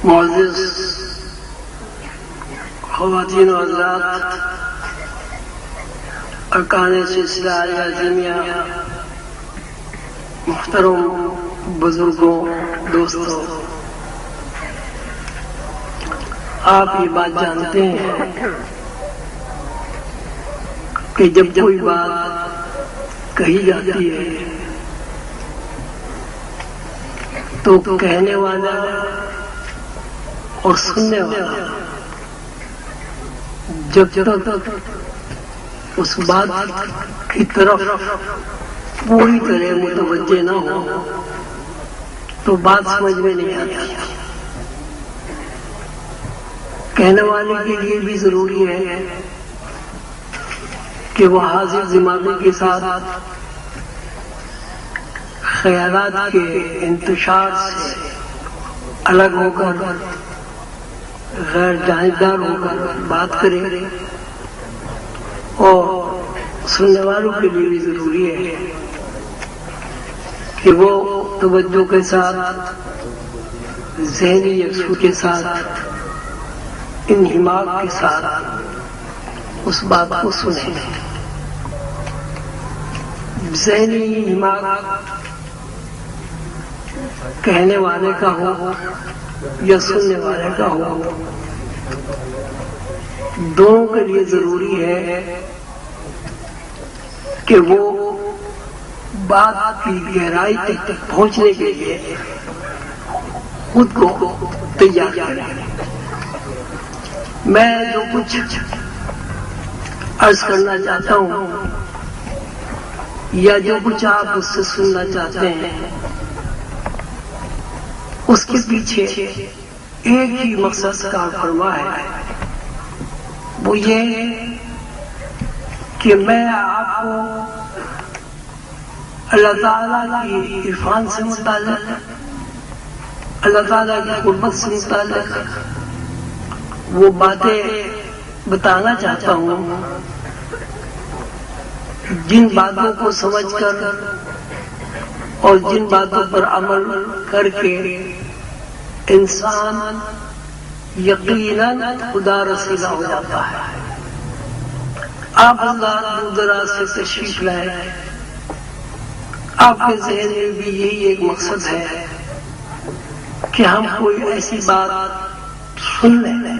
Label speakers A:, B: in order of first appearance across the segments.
A: معزز خواتین و حضرات، ارکان سلسلہ عالیہ جامعہ، محترم بزرگوں، دوستوں، آپ یہ بات جانتے ہیں کہ جب کوئی بات کہی جاتی ہے تو کہنے والا اور سننے والا جب تک اس بات کی طرف پوری طرح متوجہ نہ ہو تو بات سمجھ میں نہیں آتی۔ کہنے والے کے لیے بھی ضروری ہے کہ وہ حاضر دماغی کے ساتھ خیالات کے انتشار سے الگ ہو کر غیر جانبدار ہو کر بات کرے، اور سننے والوں کے لیے بھی ضروری ہے کہ وہ توجہ کے ساتھ، ذہنی یکسوئی کے ساتھ، انہماک کے ساتھ اس بات کو سنیں۔ ذہنی انہماک کہنے والے کا ہو یا سننے والے کا ہو، دونوں کے لیے ضروری ہے کہ وہ بات کی گہرائی تک پہنچنے کے لیے خود کو تیار کریں۔ میں جو کچھ عرض کرنا چاہتا ہوں یا جو کچھ آپ اس سے سننا چاہتے ہیں، اس کے پیچھے ایک ہی مقصد کار فرما ہے، وہ یہ کہ میں آپ کو اللہ تعالیٰ کی عرفان سے متعلق، اللہ تعالیٰ کی قربت سے متعلق وہ باتیں بتانا چاہتا ہوں جن باتوں کو سمجھ کر اور جن باتوں پر عمل کر کے انسان یقیناً خدا رسیدہ ہو جاتا ہے۔ آپ حضرات دور دراز سے تشریف لائے، آپ کے ذہن میں بھی یہی ایک مقصد ہے کہ ہم کوئی ایسی بات سن لیں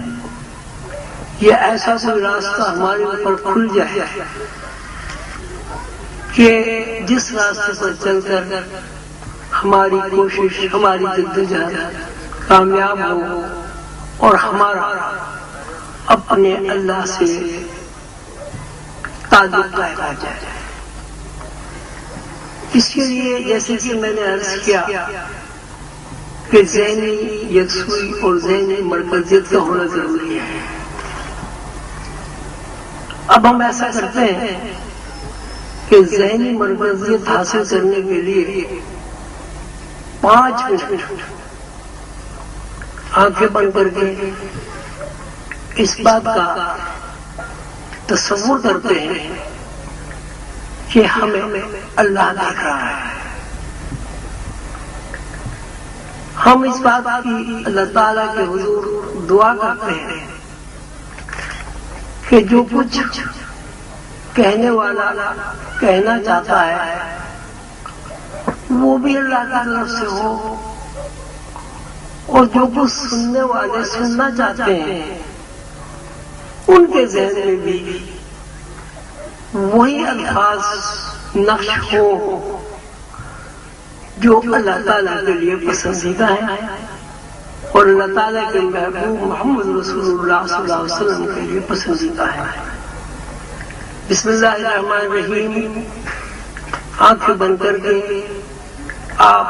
A: یا ایسا کوئی راستہ ہمارے اوپر کھل جائے کہ جس راستے پر چل کر ہماری کوشش، ہماری جدوجہد کامیاب ہو اور ہمارا اپنے اللہ سے تعلق قائم ہو جائے۔ اس کے لیے جیسے کہ میں نے عرض کیا کہ ذہنی یکسوئی اور ذہنی مرکزیت کا ہونا ضروری ہے۔ اب ہم ایسا کرتے ہیں کہ ذہنی مرکزیت حاصل کرنے کے لیے 5 منٹ آنکھیں بند کر کے اس بات کا تصور کرتے ہیں کہ ہمیں اللہ دیکھ رہا ہے۔ ہم اس بات کی اللہ تعالیٰ کے حضور دعا کرتے ہیں کہ جو کچھ کہنے والا کہنا چاہتا ہے وہ بھی اللہ کی طرف سے ہو، اور جو کچھ سننے والے سننا چاہتے ہیں ان کے ذہن میں بھی وہی الفاظ نقش ہو جو اللہ تعالیٰ کے لیے پسندیدہ ہیں اور اللہ تعالیٰ کے محبوب محمد رسول اللہ صلی اللہ علیہ وسلم کے لیے پسندیدہ ہے۔ بسم اللہ الرحمن الرحیم۔ آنکھیں بند کر کے آپ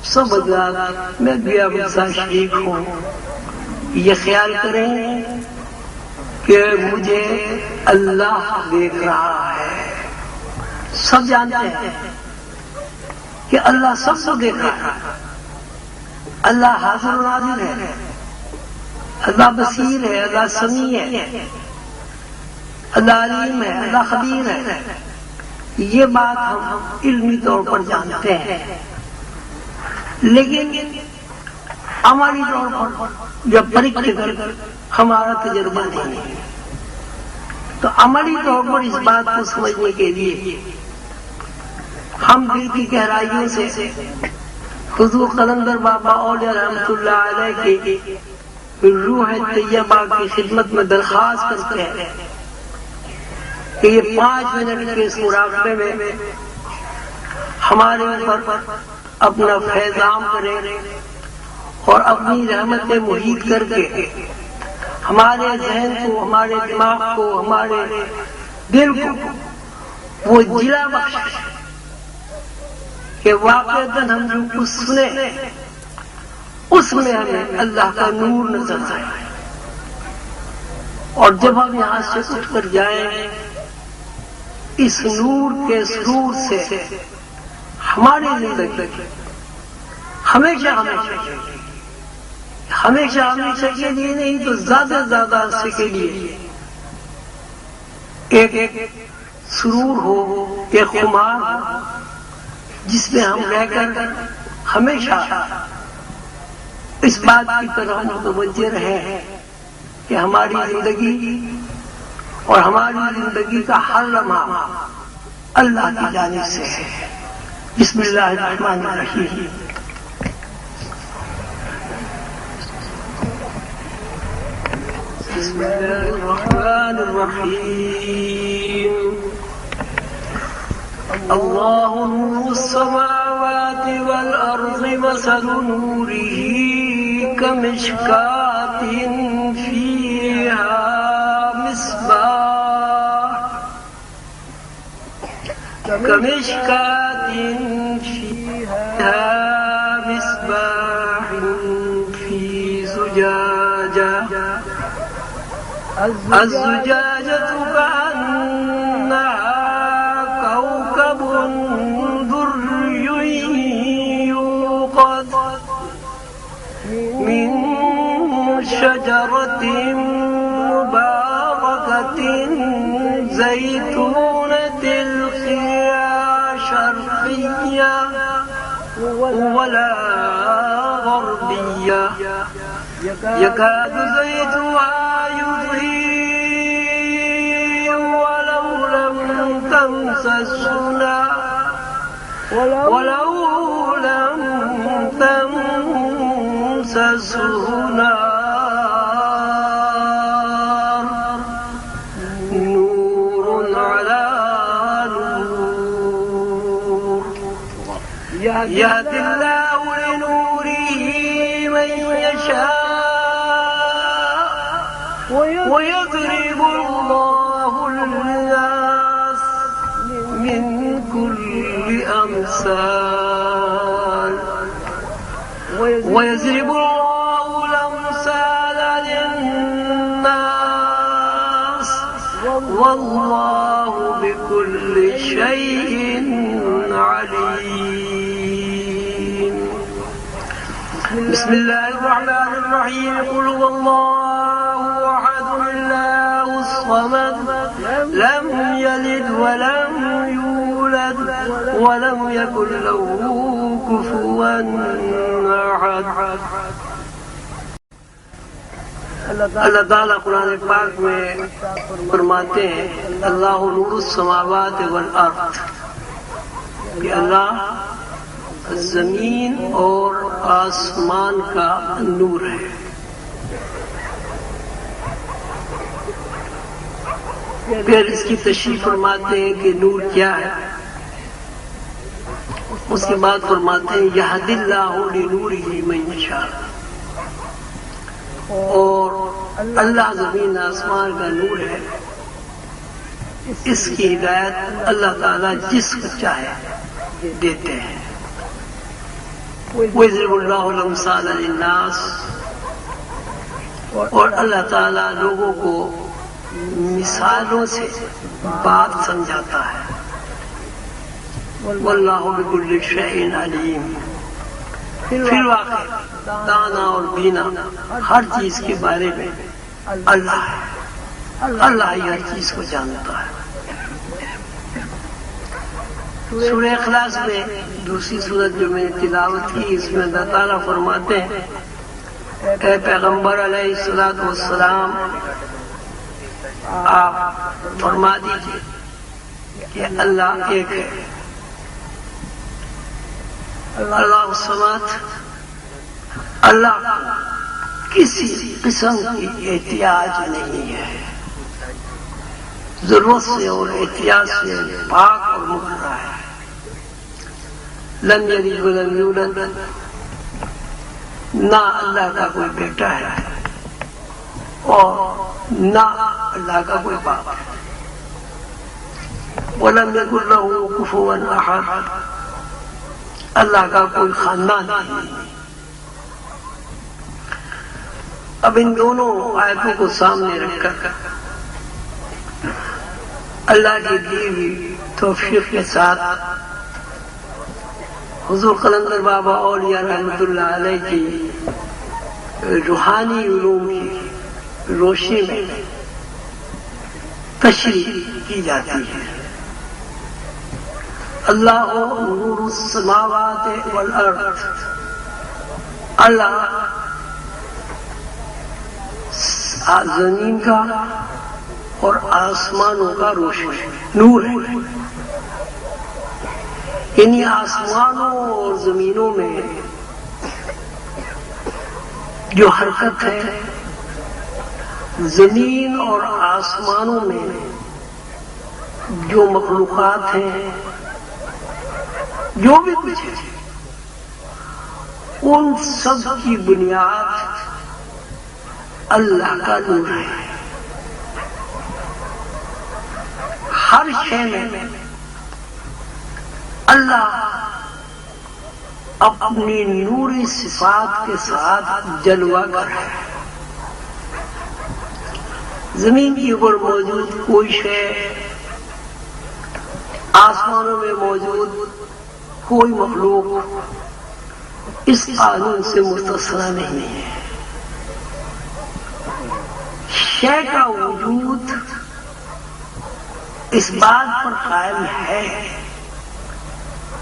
A: سب حضرات، میں بھی آپ کے ساتھ شریک ہوں، یہ خیال کریں کہ مجھے اللہ دیکھ رہا ہے۔ سب جانتے ہیں کہ اللہ سب کو دیکھ رہا ہے، اللہ حاضر و ناظر ہے، اللہ بصیر ہے، اللہ سمیع ہے، اللہ علیم ہے، اللہ خبیر ہے۔ یہ بات ہم علمی طور پر جانتے ہیں، لیکن عملی طور پر جب پرکھ کر ہمارا تجربہ نہیں ہے، تو عملی طور پر اس بات کو سمجھنے کے لیے ہم دل کی گہرائیوں سے حضور قلندر بابا اولیاء رحمۃ اللہ علیہ کی روح طیبہ کی خدمت میں درخواست کرتے ہیں کہ یہ 5 منٹ کے اس مراقبے میں ہمارے اوپر اپنا فیض عام کریں اور اپنی رحمت محیط کر کے ہمارے ذہن کو، ہمارے دماغ کو، ہمارے دل کو وہ جلا بخش کہ واقعتاً ہم جو کچھ سنے اس میں ہمیں اللہ کا نور نظر آئے، اور جب ہم یہاں سے اٹھ کر جائیں اس نور کے سرور سے ہماری زندگی ہمیشہ کے لیے نہیں تو زیادہ سے زیادہ عرصے کے لیے ایک سرور ہو، ایک خمار ہو، جس میں ہم رہ کر ہمیشہ اس بات کی طرح متوجہ رہے کہ ہماری زندگی اور ہماری زندگی کا ہر لمحہ اللہ کی جانب سے ہے۔ بسم اللہ الرحمن الرحیم۔ بسم اللہ الرحمن الرحیم۔ اللہ نور السماوات والارض مثل نورہ کمشکاۃ فیہا مصباح فی زجاجہ الزجاجة كأنها كوكب دري يوقد من شجرة مباركة زيتونة شرقية ولا غربية يكاد زيتها يضيء ولو لم تمسسه نار نور على نور يهدي الله لنوره من يشاء ويضرب الله للناس من كل أمثال ويضرب الله الأمثال للناس والله بكل شيء عليم۔ بسم الله الرحمن الرحيم۔ قل هو الله أحد الله الصمد لم يلد ولم يولد ولم يكن له كفوا أحد۔ اللہ تعالیٰ قرآن پاک میں فرماتے ہیں اللہ نور السماوات والارض، کہ اللہ زمین اور آسمان کا نور ہے۔ پھر اس کی تشریح فرماتے ہیں کہ نور کیا ہے، اس کے بعد فرماتے ہیں یہدی اللہ لنورہ من یشاء، اور اللہ زمین آسمان کا نور ہے، اس کی ہدایت اللہ تعالیٰ جس کو چاہے دیتے ہیں۔ وَيَضْرِبُ اللَّهُ الْأَمْثَالَ لِلنَّاسِ، اور اللہ تعالیٰ لوگوں کو مثالوں سے بات سمجھاتا ہے۔ وَاللَّهُ بِكُلِّ شَيْءٍ عَلِيمٌ، فی الواقع دانا اور بینا ہر چیز کے بارے میں اللہ ہے، اللہ ہی ہر چیز کو جانتا ہے۔ سورہ اخلاص میں دوسری سورت جو میں نے تلاوت کی، اس میں اللہ تعالیٰ فرماتے ہیں اے پیغمبر علیہ الصلوۃ والسلام، آپ فرما دیجیے کہ اللہ ایک ہے، اللہ الصمد، اللہ کسی قسم کی احتیاج نہیں ہے، ضرورت سے اور احتیاج سے پاک اور مبرہ ہے۔ لم یلد ولم یولد، نہ اللہ کا کوئی بیٹا ہے اور نہ اللہ کا کوئی باپ ہے۔ وَلَمْ يَكُنْ لَهُ كُفُوًا أَحَدٌ، اللہ کا کوئی خاندان نہیں۔ اب ان دونوں آیتوں کو سامنے رکھ کر اللہ کی دی ہوئی توفیق کے ساتھ حضور قلندر بابا اولیاء رحمۃ اللہ علیہ کی روحانی علوم کی روشنی میں تشریح کی جاتی ہے۔ اللہ نور السماوات والارض، اللہ زمین کا اور آسمانوں کا روشن نور ہے، یعنی آسمانوں اور زمینوں میں جو حرکت ہے، زمین اور آسمانوں میں جو مخلوقات ہیں، جو بھی کچھ ہے، ان سب کی بنیاد اللہ کا نور ہے۔ ہر شے میں اللہ اپنی نوری صفات کے ساتھ جلوہ گر ہے۔ زمین کے اوپر موجود کوئی شے، آسمانوں میں موجود کوئی مخلوق اس قانون سے مستثنی نہیں ہے۔ شے کا وجود اس بات پر قائم ہے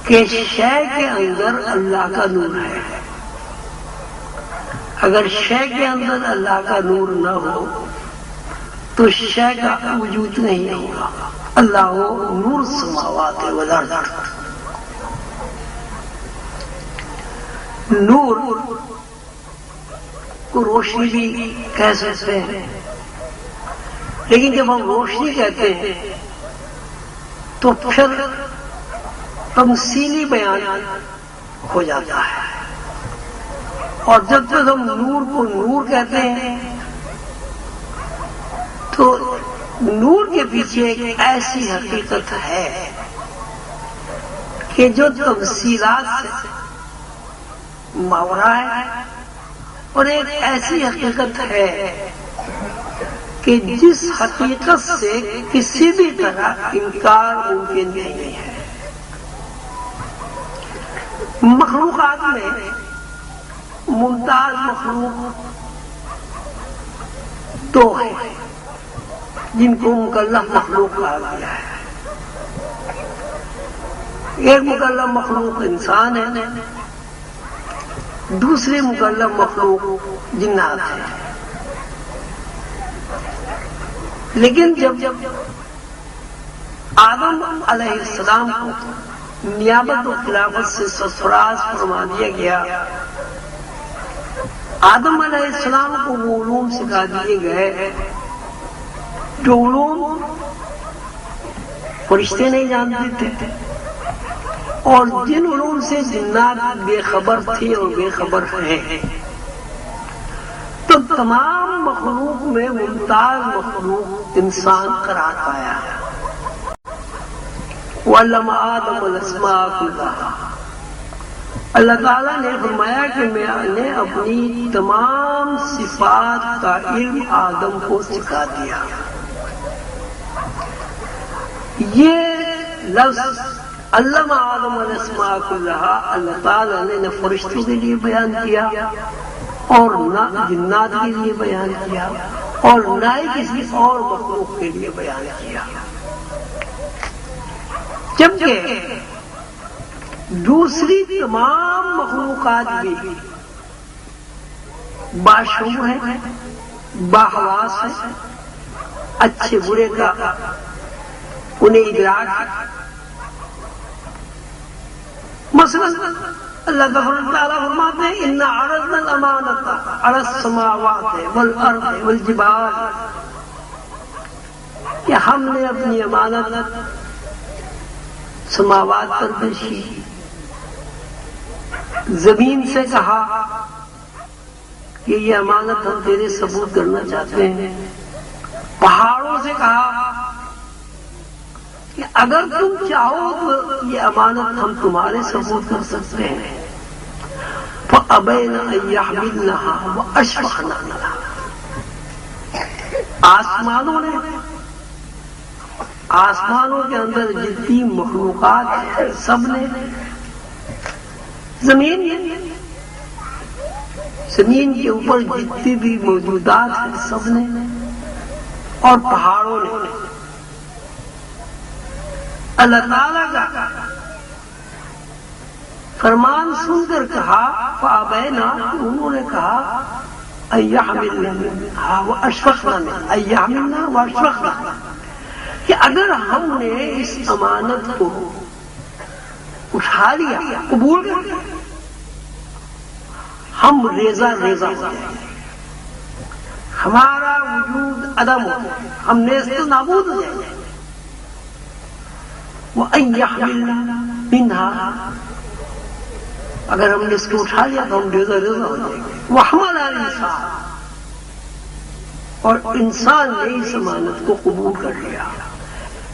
A: کہ شے کے اندر اللہ کا نور ہے۔ اگر شے کے اندر اللہ کا نور نہ ہو تو شے کا وجود نہیں ہوگا۔ اللہ نور السماوات والارض، نور کو روشنی بھی کہہ سکتے ہیں، لیکن جب ہم روشنی کہتے ہیں تو پھر تمثیلی بیان ہو جاتا ہے، اور جب تک ہم نور کو نور کہتے ہیں تو نور کے پیچھے ایک ایسی حقیقت ہے کہ جو تمثیلات سے ماورا ہے، اور ایک ایسی حقیقت ہے کہ جس حقیقت سے کسی بھی طرح انکار ممکن نہیں ہے۔ مخلوقات میں ممتاز مخلوق دو ہیں جن کو مکلف مخلوق کہا گیا ہے۔ ایک مکلف مخلوق انسان ہے، دوسری مکلف مخلوق جنات ہے۔ لیکن جب آدم علیہ السلام کو نیابت و خلافت سے سرفراز فرما دیا گیا، آدم علیہ السلام کو وہ علوم سکھا دیے گئے جو علوم فرشتے نہیں جانتے تھے، اور جن علوم سے جنات بے خبر تھے اور بے خبر ہیں۔ تو تمام مخلوق میں ممتاز مخلوق انسان قرار پایا۔ وَعَلَّمَ آدَمَ الْأَسْمَاءَ كُلَّهَا، اللہ تعالیٰ نے فرمایا کہ میں نے اپنی تمام صفات کا علم آدم کو سکھا دیا۔ یہ لفظ علم آدم الاسماء كلها اللہ تعالیٰ نے نہ فرشتوں کے لیے بیان کیا اور نہ جنات کے لیے بیان کیا اور نہ ہی کسی اور مخلوق کے لیے بیان کیا، جبکہ دوسری تمام مخلوقات بھی باشعور ہیں، باحواس ہیں، اچھے برے کا انہیں ادراک ہے۔ مثلا اللہ تعالیٰ فرماتے ہیں اِنَّ عَرَضْنَا الْأَمَانَةَ عَلَى السَّمَاوَاتِ وَالْأَرْضِ وَالْجِبَالِ، کہ ہم نے اپنی امانت سماوات پر پیش کی، زمین سے کہا کہ یہ امانت ہم تیرے ثبوت کرنا چاہتے ہیں، پہاڑوں سے کہا کہ اگر تم چاہو تو یہ امانت ہم تمہارے ثبوت کر سکتے ہیں۔ فَأَبَيْنَ أَن يَحْمِلْنَهَا وَأَشْفَقْنَ مِنْهَا، آسمانوں کے اندر جتنی مخلوقات ہیں سب نے، زمین کے اوپر جتنی بھی موجودات ہیں سب نے، اور پہاڑوں نے اللہ تعالیٰ کا فرمان سن کر کہا فَأَبَيْنَا، انہوں نے کہا أَن يَحْمِلْنَا وَأَشْفَقْنَا، کہ اگر ہم نے اس امانت کو اٹھا لیا، قبول کر لیا، ہم ریزہ ریزہ ہو جائیں گے، ہمارا وجود عدم ہو جائے گا، ہم نیست و نابود ہو جائیں گے۔ وَأَن يَحْمِلْنَا مِنْهَا، اگر ہم نے اس کو اٹھا لیا تو ہم ریزہ ریزہ ہو جائیں گے۔ وَحَمَلَهَا الْإِنسَانُ، اور انسان نے اس امانت کو قبول کر لیا۔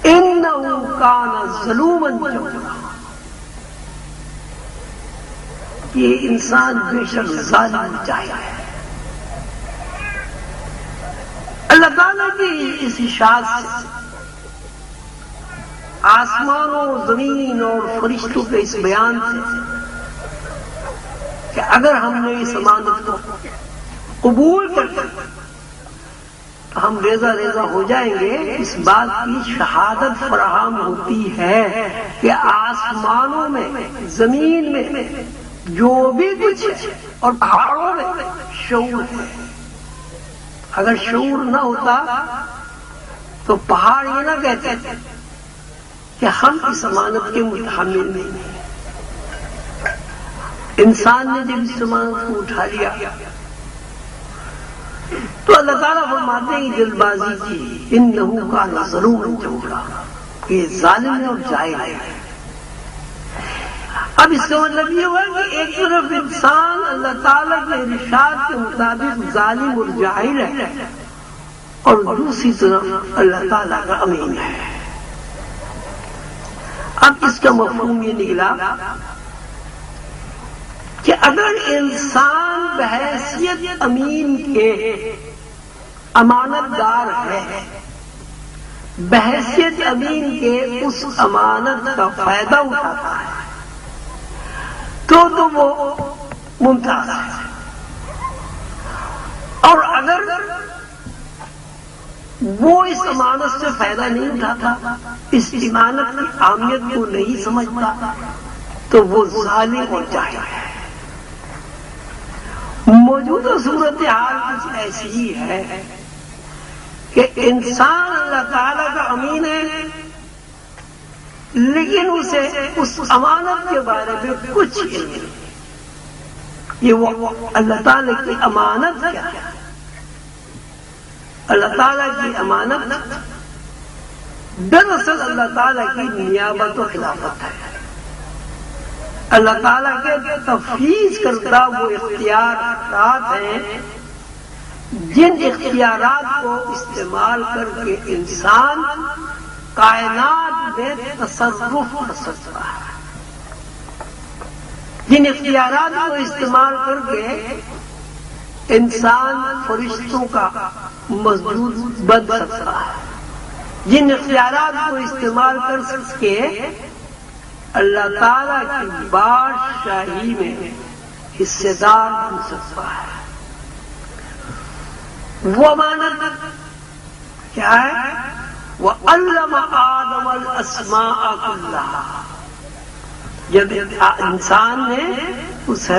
A: إِنَّهُ كَانَ ظَلُومًا جَهُولًا، یہ انسان بے شک ظالم جاہل ہے۔ اللہ تعالیٰ کی اس اشارت سے آسمانوں، زمین اور فرشتوں کے اس بیان سے کہ اگر ہم نے اس امانت کو قبول کر لیا تو ہم ریزہ ریزہ ہو جائیں گے، اس بات کی شہادت فراہم ہوتی ہے کہ آسمانوں میں، زمین میں جو بھی کچھ ہے اور پہاڑوں میں شعور ہے۔ اگر شعور نہ ہوتا تو پہاڑ یہ نہ کہتے کہ ہم اس امانت کے متحمل نہیں ہیں۔ انسان نے جب اس امانت کو اٹھا لیا تو اللہ تعالیٰ فرماتے ہیں جلد بازی کی انہو کان ظلوما جہولا، یہ ظالم ہے اور جاہل ہے۔ اب اس کا مطلب یہ ہوا کہ ایک طرف انسان اللہ تعالیٰ کے ارشاد کے مطابق ظالم اور جاہل ہے، اور دوسری طرف اللہ تعالیٰ کا امین ہے۔ اب اس کا مفہوم یہ نکلا کہ اگر انسان بحیثیت امین کے امانت دار ہے، بحیثیت امین کے اس امانت کا فائدہ اٹھاتا ہے تو وہ ممتاز ہے، اور اگر وہ اس امانت سے فائدہ نہیں اٹھاتا، اس امانت کی اہمیت کو نہیں سمجھتا، تو وہ ظالم اور جاہل ہے۔ موجودہ صورتحال کچھ ایسی ہی ہے کہ انسان اللہ تعالیٰ کا امین ہے، لیکن اسے اس امانت کے بارے میں کچھ علم نہیں۔ یہ وہ اللہ تعالیٰ کی امانت کیا ہے؟ اللہ تعالیٰ کی امانت دراصل اللہ تعالیٰ کی نیابت و خلافت ہے۔ اللہ تعالیٰ کے تفویض کردہ وہ اختیارات ہیں جن اختیارات کو استعمال کر کے انسان کائنات میں تصرف کر سکتا ہے، جن اختیارات کو استعمال کر کے انسان فرشتوں کا مسجود بن سکتا ہے، جن اختیارات کو استعمال کر کے اللہ تعالیٰ کی بادشاہی میں حصے دار بن سکتا ہے۔ وہ امانت کیا ہے؟ وَعَلَّمَ آدَمَ الْأَسْمَاءَ كُلَّهَا، جب انسان نے اس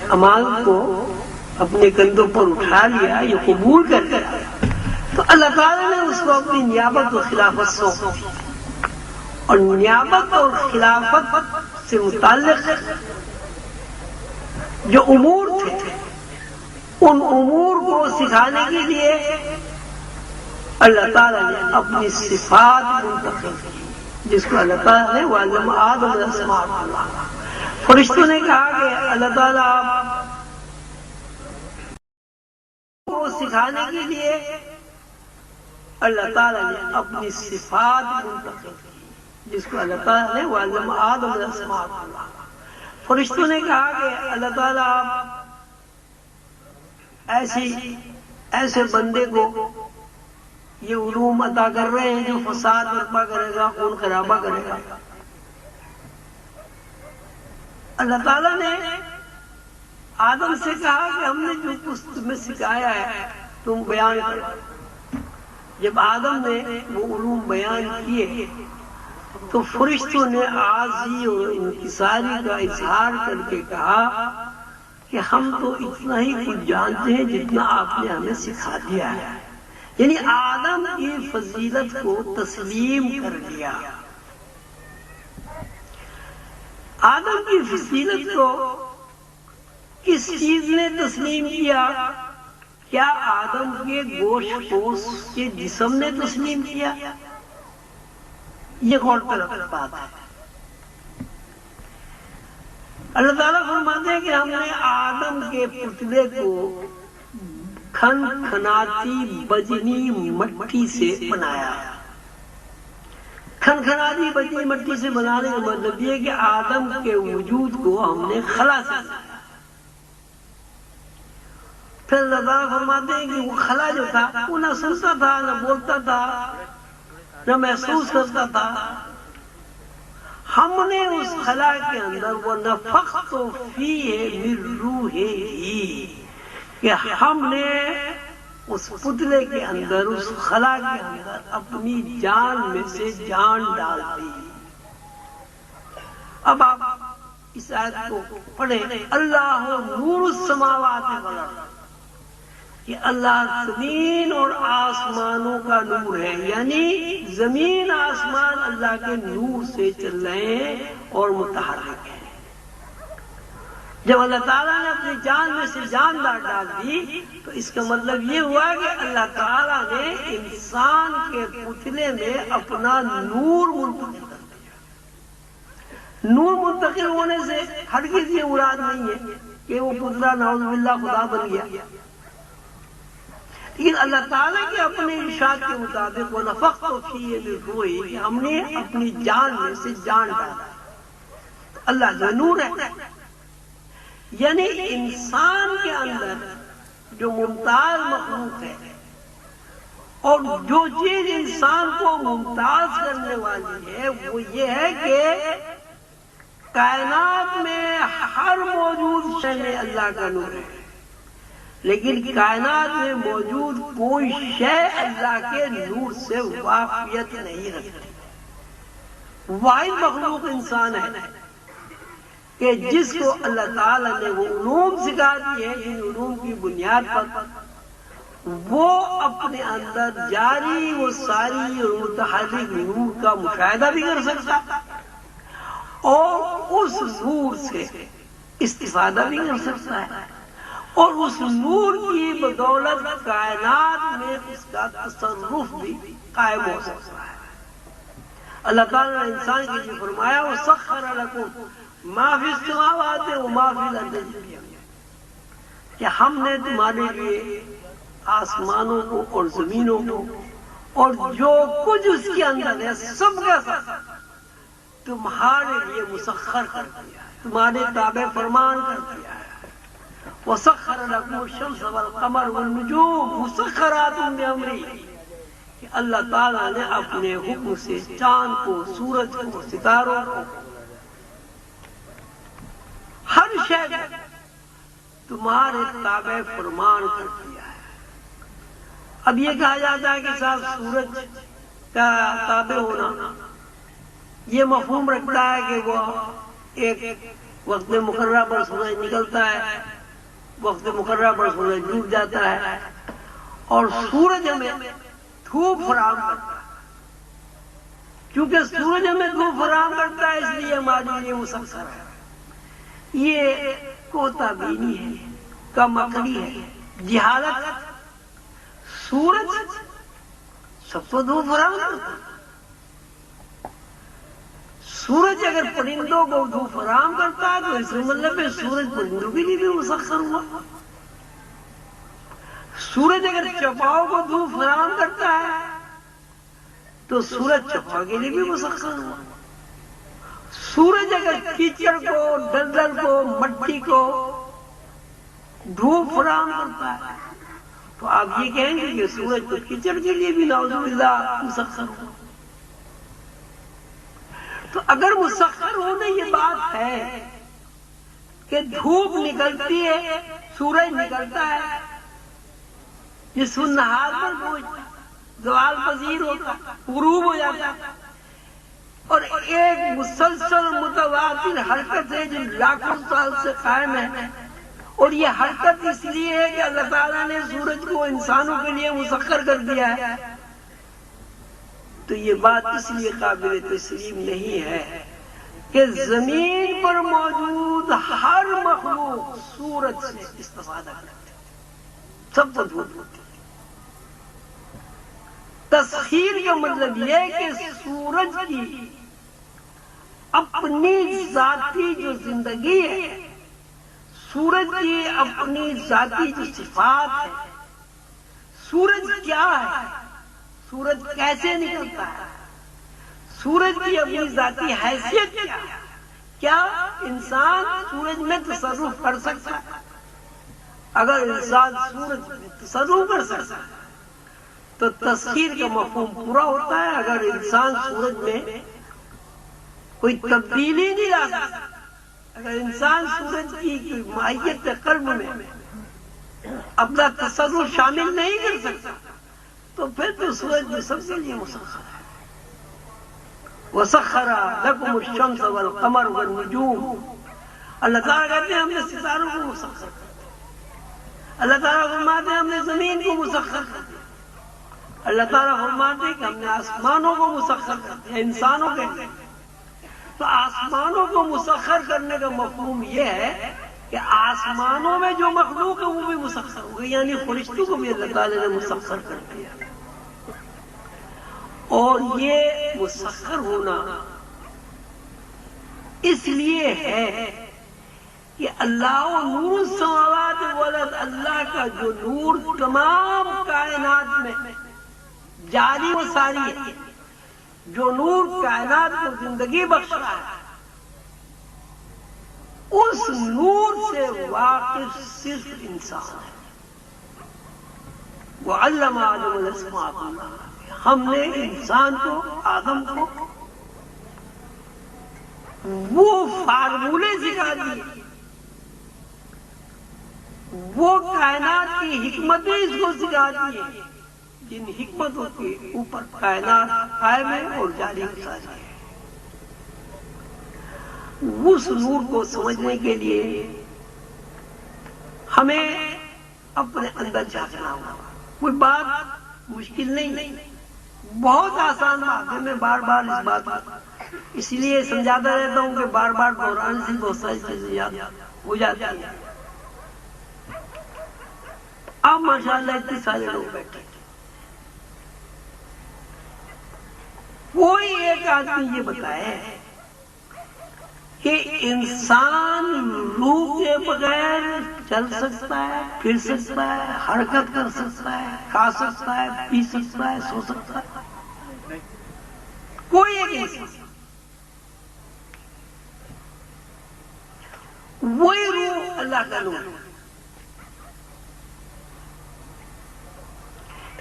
A: امانت کو اپنے کندھوں پر اٹھا لیا، یہ قبول کر لیا، تو اللہ تعالیٰ نے اس کو اپنی نیابت اور خلافت سونپ دی، اور نیابت اور خلافت سے متعلق جو امور تھے ان امور کو سکھانے کے لیے اللہ تعالیٰ نے اپنی صفات منتقل کی، جس کو اللہ تعالیٰ نے وَعَلَّمَ آدَمَ الْأَسْمَاءَ كُلَّهَا، فرشتوں نے کہا کہ اللہ تعالیٰ کو سکھانے کے لیے اللہ تعالیٰ نے اپنی صفات منتقل کی، جس کو اللہ تعالیٰ نے وَعَلَّمَ آدَمَ الْأَسْمَاءَ كُلَّهَا، فرشتوں نے کہا کہ اللہ تعالیٰ ایسے بندے کو یہ علوم عطا کر رہے ہیں جو فساد برپا کرے گا، خون خرابہ کرے گا۔ اللہ تعالیٰ نے آدم سے کہا کہ ہم نے جو کچھ تمہیں سکھایا ہے تم بیان کرو۔ جب آدم نے وہ علوم بیان کیے تو فرشتوں نے عاجزی اور انکساری کا اظہار کر کے کہا کہ ہم تو اتنا ہی کچھ جانتے ہیں جتنا آپ نے ہمیں سکھا دیا ہے، یعنی آدم کی فضیلت کو تسلیم کر لیا۔ آدم کی فضیلت کو کس چیز نے تسلیم کیا؟ کیا آدم کے گوشت پوش کے جسم نے تسلیم کیا؟ یہ غور طلب بات ہے۔ اللہ تعالیٰ فرماتے ہیں کہ ہم نے آدم کے پتلے کو کھنکھناتی بجنی مٹی سے بنایا۔ کھنکھناتی بجنی مٹی سے بنانے کا مطلب یہ کہ آدم کے وجود کو ہم نے خلا سے بنایا۔ پھر اللہ تعالیٰ فرماتے ہیں کہ وہ خلا جو تھا وہ نہ سنتا تھا، نہ بولتا تھا، نہ محسوس کرتا تھا۔ ہم نے اس خلا کے اندر وَنَفَخْتُ فِيهِ مِن رُوحِهِ، کہ ہم نے اس پتلے کے اندر، اس خلا کے اندر اپنی جان میں سے جان ڈال دی۔ اب آپ اس آیت کو پڑھیں، اللہ نور السماوات والارض، کہ اللہ زمین اور آسمانوں کا نور ہے، یعنی زمین آسمان اللہ کے نور سے چل رہے ہیں اور متحرک ہیں۔ جب اللہ تعالیٰ نے اپنی جان میں سے جان ڈال دی تو اس کا مطلب یہ ہوا کہ اللہ تعالیٰ نے انسان کے پتلے میں اپنا نور منتقل کر دیا۔ نور منتقل ہونے سے ہرگز یہ مراد نہیں ہے کہ وہ پتلا نعوذ باللہ خدا بن گیا، لیکن اللہ تعالیٰ کے اپنے ارشاد کے مطابق وَنَفَخْتُ فِيهِ مِن رُوحِي، ہم نے اپنی جان میں سے جان ڈالا۔ اللہ جو نور ہے، یعنی انسان کے اندر جو ممتاز مخلوق ہے، اور جو چیز انسان کو ممتاز کرنے والی ہے وہ یہ ہے کہ کائنات میں ہر موجود شے میں اللہ کا نور ہے، لیکن کائنات میں موجود کوئی شے اللہ کے نور سے واقفیت نہیں رکھتی۔ واحد مخلوق انسان ہے کہ جس کو اللہ تعالیٰ نے وہ علوم سکھا دی ہے، جن علوم کی بنیاد پر وہ اپنے اندر جاری و ساری اور متحرک نور کا مشاہدہ بھی کر سکتا اور اس نور سے استفادہ بھی کر سکتا ہے، اور اس نور کی بدولت کائنات میں اس کا تصرف بھی قائم ہو سکتا ہے۔ اللہ تعالیٰ نے انسان کے لیے فرمایا وَسَخَّرَ لَكُم مَا فِي السَّمَاوَاتِ وَمَا فِي الْأَرْضِ جَمِيعًا، کہ ہم نے تمہارے لیے آسمانوں کو اور زمینوں کو اور جو کچھ اس کے اندر ہے سب کا سب تمہارے لیے مسخر کر دیا، تمہارے تابع فرمان کر دیا ہے۔ وَسَخَّرَ لَكُمُ الشَّمْسَ وَالْقَمَرَ وَالنُّجُومَ مُسَخَّرَاتٌ بِأَمْرِهِ، کہ اللہ تعالیٰ نے اپنے حکم سے چاند کو، سورج کو، ستاروں کو، ہر شے تمہارے تابع فرمان کر دیا ہے۔ اب یہ کہا جاتا ہے کہ صاحب سورج کا تابع ہونا یہ مفہوم رکھتا ہے کہ وہ ایک وقت مقررہ پر سورج نکلتا ہے، وقت مقررہ پر سورج ڈوب جاتا ہے اور سورج ہمیں دھوپ فراہم کرتا ہے. کیونکہ سورج ہمیں دھوپ فراہم کرتا ہے اس لیے ہمارے لیے مسخر ہے. یہ کوتا بینی ہے، کم عقلی ہے، جہالت. سورج سب کو دھوپ فراہم کرتا ہے. سورج اگر پرندوں کو دھوپ فراہم کرتا ہے تو اس کا مطلب ہے سورج پرندوں کے لیے بھی مسخر ہوا. سورج اگر چوپاؤں کو دھوپ فراہم کرتا ہے تو سورج چوپاؤں کے لیے بھی مسخر ہوا. سورج اگر کیچڑ کو، دلدل کو، مٹی کو دھوپ فراہم کرتا ہے تو آپ یہ کہیں گے کہ سورج تو کیچڑ کے لیے بھی نعوذ باللہ مسخر ہوا. تو اگر مسخر ہونے یہ بات ہے کہ دھوپ نکلتی ہے، سورج نکلتا ہے، جس کو نہار پر پہنچتا، زوال پذیر ہوتا، غروب ہو جاتا، اور ایک مسلسل متواتر حرکت ہے جو لاکھوں سال سے قائم ہے. اور یہ حرکت اس لیے ہے کہ اللہ تعالیٰ نے سورج کو انسانوں کے لیے مسخر کر دیا ہے. تو یہ بات اس لیے قابل تسلیم نہیں ہے کہ زمین پر موجود ہر مخلوق سورج سے استفادہ کرتے ہیں، سب کو دھوپ ہوتی ہے. تسخیر کا مطلب یہ ہے کہ سورج کی اپنی ذاتی جو زندگی ہے، سورج کی اپنی ذاتی جو صفات ہے، سورج کیا ہے، سورج کیسے نکلتا ہے، سورج کی اپنی ذاتی حیثیت کیا ہے. کیا انسان سورج میں تصرف کر سکتا ہے؟ اگر انسان سورج میں تصرف کر سکتا ہے تو تسخیر کا مفہوم پورا ہوتا ہے. اگر انسان سورج میں کوئی تبدیلی نہیں لا سکتا، اگر انسان سورج کی ماہیت قلب میں اپنا تصرف شامل نہیں کر سکتا تو پھر تو سورج میں سب کے لیے مسخر ہے. وَسَخَّرَ لَكُمُ الشَّمْسَ وَالْقَمَرَ وَالنُّجُومَ. اللہ تعالیٰ کہتے ہیں ہم نے ستاروں کو مسخر کر دیا. اللہ تعالیٰ فرماتے ہیں ہم نے زمین کو مسخر کر دیا. اللہ تعالیٰ فرماتے ہیں کہ ہم نے آسمانوں کو مسخر کر دیا. انسانوں کے لیے تو آسمانوں کو مسخر کرنے کا مفہوم یہ ہے کہ آسمانوں میں جو مخلوق ہے وہ بھی مسخر ہو گئی، یعنی فرشتوں کو بھی اللہ تعالیٰ نے مسخر کر دیا. اور یہ مسخر ہونا اس لیے ہے کہ اللہ نور السماوات والارض، اللہ کا جو نور تمام کائنات میں جاری و ساری ہے، جو نور کائنات کو زندگی بخش رہا ہے، اس نور سے واقف صرف انسان ہے. وَعَلَّمَ آدَمَ الْأَسْمَاءَ كُلَّهَا. ہم نے انسان کو، آدم کو وہ فارمولے سکھا دیے، وہ کائنات کی حکمتیں اس کو سکھا دیے جن حکمتوں کے اوپر کائنات قائم ہے اور جاری ساری ہے. اس نور کو سمجھنے کے لیے ہمیں اپنے اندر جھانکنا ہوگا. کوئی بات مشکل نہیں، بہت آسان بات ہے. میں بار بار اس بات کو اس لیے سمجھاتا رہتا ہوں کہ بار بار دہرانے سے بہت ساری چیزیں یاد ہو جاتی ہیں. اب ماشاءاللہ اتنے سارے لوگ بیٹھے، کوئی ایک آدمی یہ بتائے کہ انسان روح کے بغیر چل سکتا ہے، پھر سکتا ہے، حرکت کر سکتا ہے، کھا سکتا ہے، پی سکتا ہے، سو سکتا ہے؟ کوئی ایک انسان، وہی روح اللہ کا نور ہے.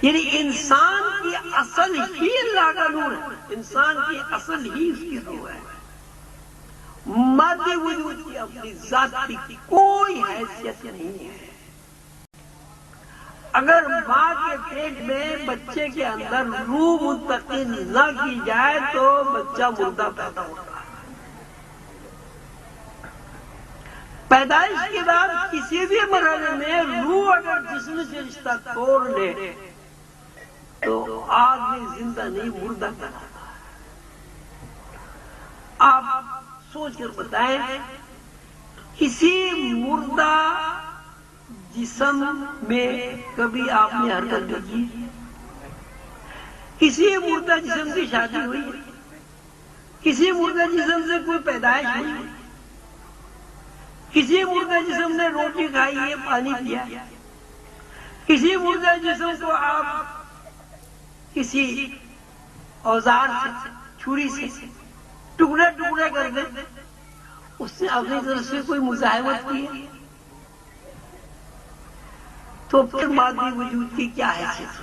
A: یعنی انسان کی اصل ہی اللہ کا نور ہے، انسان کی اصل ہی اس کی روح ہے. مادی وجود کی اپنی ذات کی کوئی حیثیت نہیں ہے. اگر ماں کے پیٹ میں بچے کے اندر روح منتقل نہ کی جائے تو بچہ مردہ پیدا ہوتا ہے. پیدائش کے بعد کسی بھی مرحلے میں روح اگر جسم سے رشتہ توڑ لے تو آدمی زندہ نہیں مردہ بناتا ہے۔ آپ سوچ کر بتائیں، کسی مردہ جسم میں کبھی آپ نے حرکت دیکھی؟ کسی مردہ جسم کی شادی ہوئی؟ کسی مردہ جسم سے کوئی پیدائش ہوئی؟ کسی مردہ جسم نے روٹی کھائی ہے، پانی پیا؟ کسی مردہ جسم کو آپ کسی اوزار سے، چھری سے ٹکڑے ٹکڑے کر دیں، اس نے اپنی طرف سے کوئی مزاحمت کی ہے؟ تو پھر مادی وجود کی کیا حیثیت؟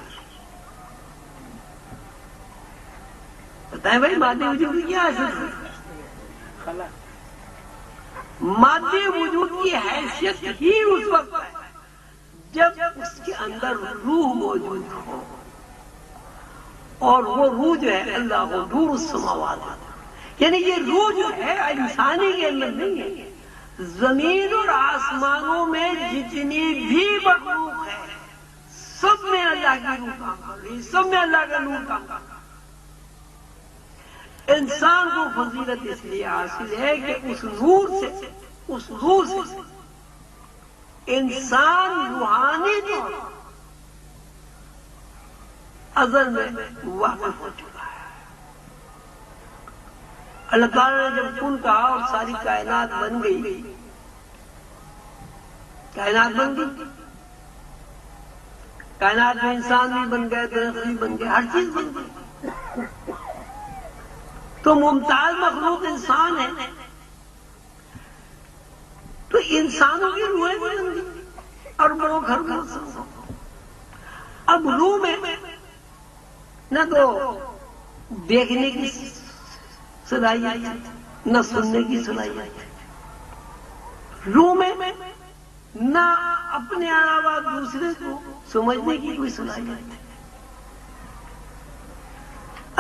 A: بتائیں بھائی، مادی وجود کی کیا حیثیت؟ مادی وجود کی حیثیت ہی اس وقت ہے جب اس کے اندر روح موجود ہو، اور وہ روح جو ہے اللہ کو نور السماوات، یعنی یہ روح جو ہے انسانی کے اندر نہیں ہے، زمین اور آسمانوں میں جتنی بھی مخلوق ہے سب میں اللہ کی روح کام کر رہی ہے، سب میں اللہ کا نور کام کر رہا ہے۔ انسان کو فضیلت اس لیے حاصل ہے کہ اس نور سے انسان روحانی طور ازل میں واقف ہو چکا ہے۔ اللہ تعالیٰ نے جب کن کہا اور ساری کائنات بن گئی، کائنات بن گئی، کائنات میں انسان بھی بن گئے، درخت بھی بن گئے، ہر چیز بن گئی، تو ممتاز مخلوق انسان ہے، تو انسانوں کی روحیں بن گئی اور بڑوں گھر میں۔ اب روح میں نہ تو دیکھنے کی صلاحیت، نہ سننے کی صلاحیت، روح میں نہ اپنے علاوہ دوسرے کو سمجھنے کی کوئی صلاحیت ہے۔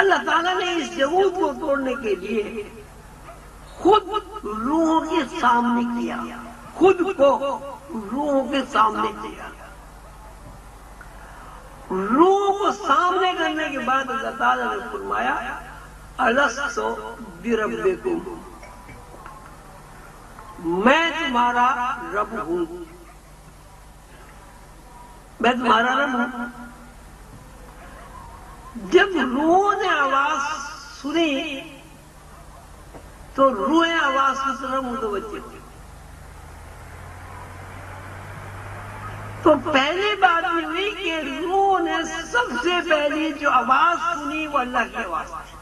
A: اللہ تعالیٰ نے اس جمود کو توڑنے کے لیے خود روحوں کے سامنے کیا، خود کو روحوں کے سامنے کیا۔ روح کو سامنے کرنے کے بعد اللہ تعالیٰ نے فرمایا الست بربکم، میں تمہارا رب ہوں، میں تمہارا رب ہوں۔ جب روح نے آواز سنی تو روح آواز کی طرف متوجہ ہوئی، تو پہلی بات یہ ہوئی کہ روح نے سب سے پہلی جو آواز سنی وہ اللہ کی آواز تھی،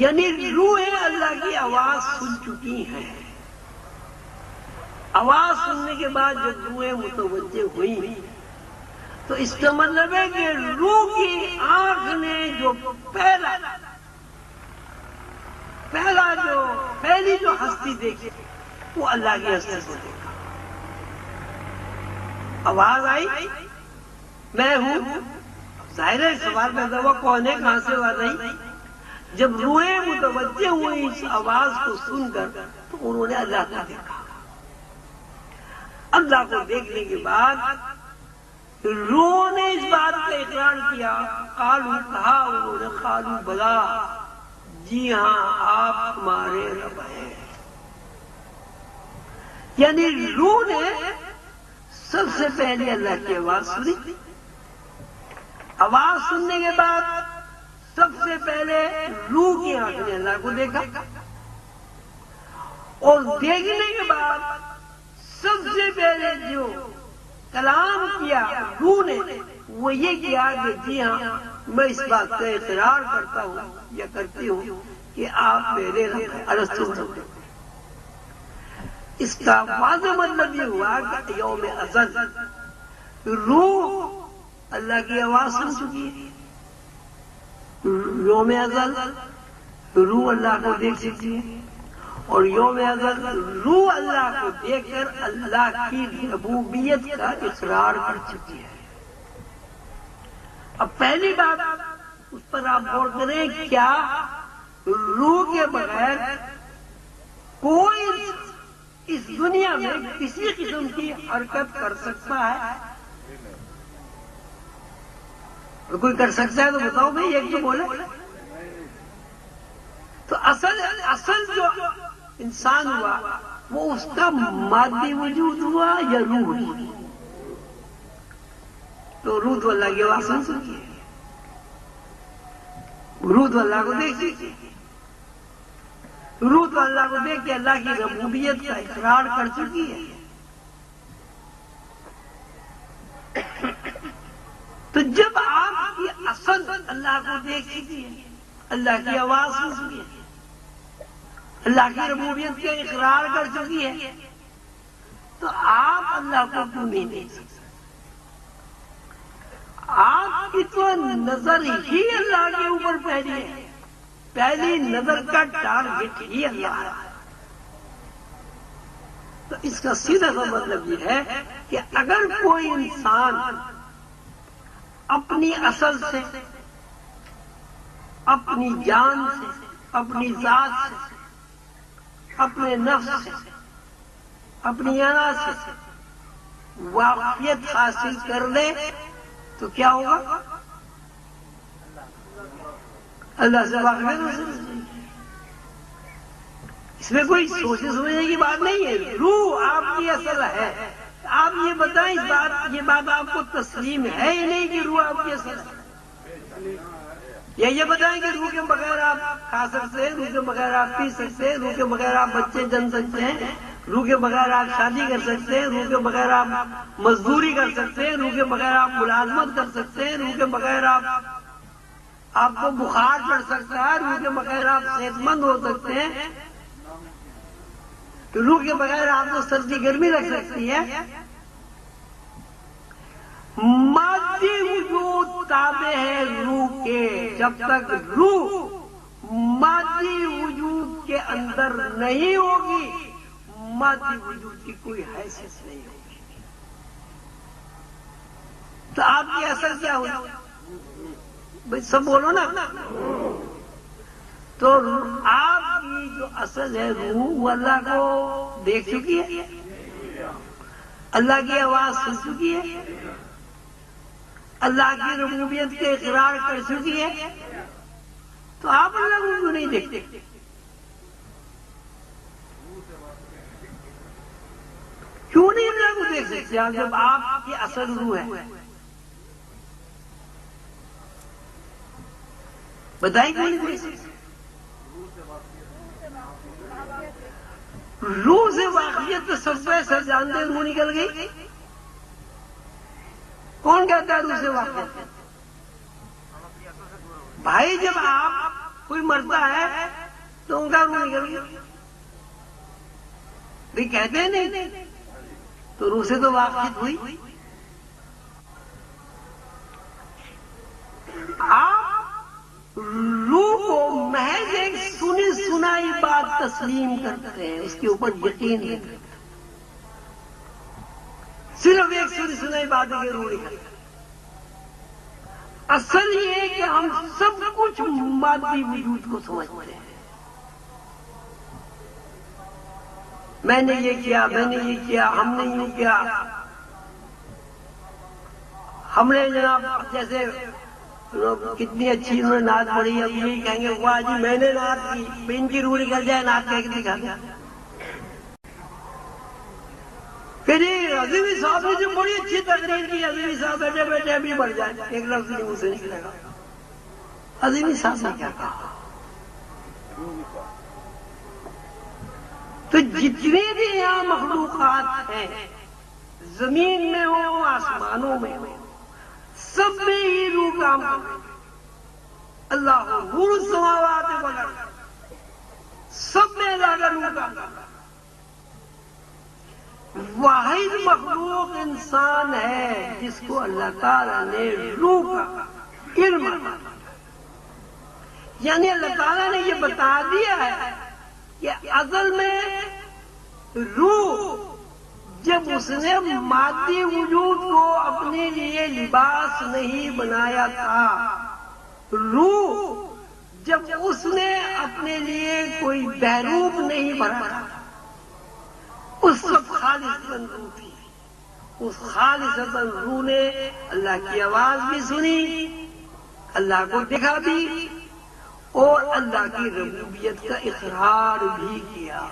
A: یعنی روحیں اللہ کی آواز سن چکی ہیں۔ آواز سننے کے بعد جب روحیں متوجہ ہوئی تو اس کا مطلب ہے کہ روح کی آنکھ نے جو پہلی جو ہستی دیکھی وہ اللہ کی ہستی کو دیکھا۔ آواز آئی میں ہوں، ظاہر ہے سوال پیدا ہوا کون ہے، کہاں سے آواز آئی؟ جب روحیں متوجہ ہوئی اس آواز کو سن کر تو انہوں نے اللہ کو دیکھا۔ اللہ کو دیکھنے کے بعد روح نے اس بات کا اقرار کیا، قالوا کہا انہوں نے، قالوا بلا، جی ہاں آپ ہمارے رب ہیں۔ یعنی روح نے سب سے پہلے اللہ کی آواز سنی، آواز سننے کے بعد سب سے پہلے روح کی آنکھ نے اللہ کو دیکھا، اور دیکھنے کے بعد سب سے پہلے جو کلام کیا روح نے وہ یہ کیا کہ جی ہاں میں اس بات کا اقرار کرتا ہوں یا کرتی ہوں کہ آپ میرے رب ہیں، الست بربکم۔ اس کا واضح مطلب یہ ہوا کہ یوم ازل روح اللہ کی آواز سن چکی ہے، یوم ازل روح اللہ کو دیکھ سکتی ہے، اور یوم ازل روح اللہ کو دیکھ کر اللہ کی ربوبیت کا اقرار کر چکی ہے۔ اب پہلی بات اس پر آپ غور کریں، کیا روح کے بغیر کوئی اس دنیا میں کسی قسم کی حرکت کر سکتا ہے؟ کوئی کر سکتا ہے تو بتاؤ بھائی، ایک تو بولے۔ تو اصل جو انسان ہوا وہ اس کا مادی وجود ہوا یا روح؟ تو روح تو اللہ کی آواز سن سکی ہے، روح تو اللہ کو دیکھ سکی ہے، روح تو اللہ کو دیکھ کے اللہ کی ربوبیت کا اقرار کر چکی ہے۔ تو جب آپ کی اصل اللہ کو دیکھ چکی ہے، اللہ کی آواز سن چکی ہے، اللہ کی ربوبیت کا اقرار کر چکی ہے، تو آپ اللہ کو کیوں نہیں دیکھ سکتے؟ آپ کی تو نظر ہی اللہ کے اوپر پہلی ہے، پہلی نظر کا ٹارگٹ ہی اللہ ہے۔ تو اس کا سیدھا سا مطلب یہ ہے کہ اگر کوئی انسان اپنی اصل سے، اپنی جان سے، اپنی ذات سے، اپنے نفس سے، اپنی انا سے واقفیت حاصل کر لے تو کیا ہوگا؟ اللہ سے واقفیت حاصل۔ اس میں کوئی سوچنے سمجھنے کی بات نہیں ہے، روح آپ کی اصل ہے۔ آپ یہ بتائیں، یہ بات آپ کو تسلیم ہے ہی نہیں کہ روح آپ کی اصل ہے؟ یا یہ بتائیں کہ روح کے بغیر آپ کھا سکتے ہیں، روح کے بغیر آپ پی سکتے ہیں، روح کے بغیر آپ بچے جن سکتے ہیں، روح کے بغیر آپ شادی کر سکتے ہیں، روح کے بغیر آپ مزدوری کر سکتے ہیں، روح کے بغیر آپ ملازمت کر سکتے ہیں، روح کے بغیر آپ کو بخار چڑھ سکتا ہے، روح کے بغیر آپ صحت مند ہو سکتے ہیں، روح کے بغیر آپ کو سردی گرمی لگ سکتی ہے۔ مادی وجود تابع ہے روح کے، جب تک روح مادی وجود کے اندر نہیں ہوگی مادی وجود کی کوئی حیثیت نہیں ہوگی۔ تو آپ کی اصل کیا ہوگی؟ بھائی سب بولو نا۔ تو آپ کی جو اصل ہے روح، وہ اللہ کو دیکھ چکی ہے، اللہ کی آواز سن چکی ہے، اللہ کی ربوبیت کے اقرار کر چکی ہے، تو آپ اللہ کو کیوں نہیں دیکھتے؟ کیوں نہیں اللہ کو دیکھ سکتے جب آپ کی اصل روح ہے؟ بتائیں کیوں نہیں دیکھ سکتے؟ روح سے واقفیت تو سب سے جانتے روح نکل گئی۔ کون کہتا ہے روح سے واقفیت؟ بھائی جب آپ کوئی مرتا ہے تو ان کا روح نکل گیا، بھائی کہتے ہیں نہیں، تو روح سے تو واقفیت ہوئی۔ آپ روح کو محض ایک سنی سنائی بات تسلیم کرتے ہیں، اس کے اوپر یقین نہیں کرتے، صرف ایک سنی سنائی بات ہے کہ روح نکلتا ہے۔ اصل یہ ہے کہ ہم سب کچھ مادی وجود کو سمجھتے ہیں، میں نے یہ کیا، میں نے یہ کیا، ہم نے یوں کیا، ہم نے جناب جیسے کتنی اچھی انہوں نے نعت پڑھی، اب یہی کہیں گے واہ جی میں نے نعت کی، ان کی روح نکل جائے نعت کہہ کے دکھا دیا۔ پھر عظیمی صاحب نے جو بڑی اچھی تقریر کی، عظیمی صاحب بیٹھے بیٹھے ابھی بڑھ جائے، ایک لفظ نہیں منہ سے نکلے گا۔ عظیمی صاحب نے کیا کہا؟ تو جتنے بھی یہاں مخلوقات ہیں، زمین میں ہو آسمانوں میں ہو، سب میں ہی روح کام کرے۔ اللہ نور السماوات والارض، سب میں اللہ کا روح کام کرے۔ واحد مخلوق انسان ہے جس کو اللہ تعالیٰ نے روح کا علم عطا کیا، یعنی اللہ تعالیٰ نے یہ بتا دیا ہے کہ ازل میں روح جب اس نے مادی وجود کو اپنے لیے لباس نہیں بنایا تھا، روح جب اس نے اپنے لیے کوئی بہروپ نہیں بنا تھا، اس وقت خالصتاً روح تھی. اس خالصتاً روح نے اللہ کی آواز بھی سنی، اللہ کو دیکھا بھی، اور اللہ کی ربوبیت کا اقرار بھی کیا.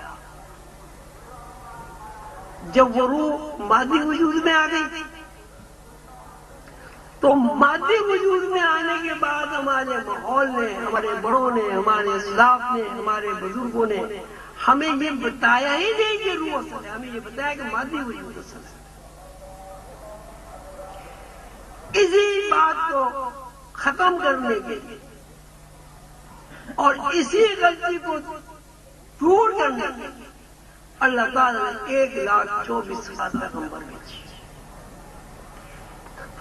A: جب وہ روح مادی وجود میں آ گئی تو مادی وجود میں آنے کے بعد ہمارے ماحول نے، ہمارے بڑوں نے، ہمارے اسلاف نے، ہمارے بزرگوں نے ہمیں یہ بتایا ہی نہیں کہ روح اصل ہے، ہمیں یہ بتایا کہ مادی وجود اصل ہے. اسی بات کو ختم کرنے کے لیے اور اسی غلطی کو دور کرنے کے لیے اللہ تعالیٰ نے 1,24,000 پیغمبر بھیجے.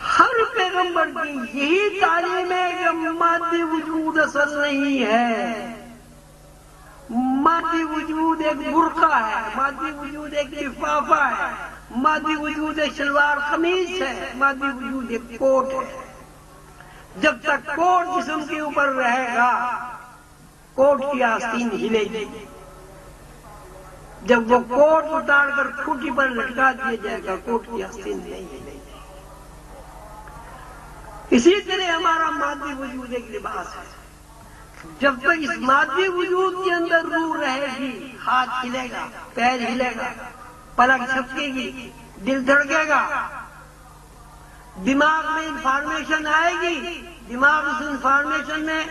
A: ہر پیغمبر کی یہی تعلیم ہے کہ مادی وجود اصل نہیں ہے. مادی وجود ایک برقع ہے، مادی وجود ایک لفافہ ہے، مادی وجود ایک شلوار قمیص ہے، مادی وجود ایک کوٹ ہے. جب تک کوٹ جسم کے اوپر رہے گا کوٹ کی آستین ہلے گی. جب وہ کوٹ اتار کر کھوٹی پر لٹکا دیا جائے گا کوٹ کی آستین نہیں ہلے گی. اسی طرح ہمارا مادی وجود ایک لباس ہے. جب تک اس مادی وجود کے اندر روح رہے گی ہاتھ ہلے گا، پیر ہلے گا، پلک جھپکے گی، دل دھڑکے گا، دماغ میں انفارمیشن آئے گی، دماغ اس انفارمیشن میں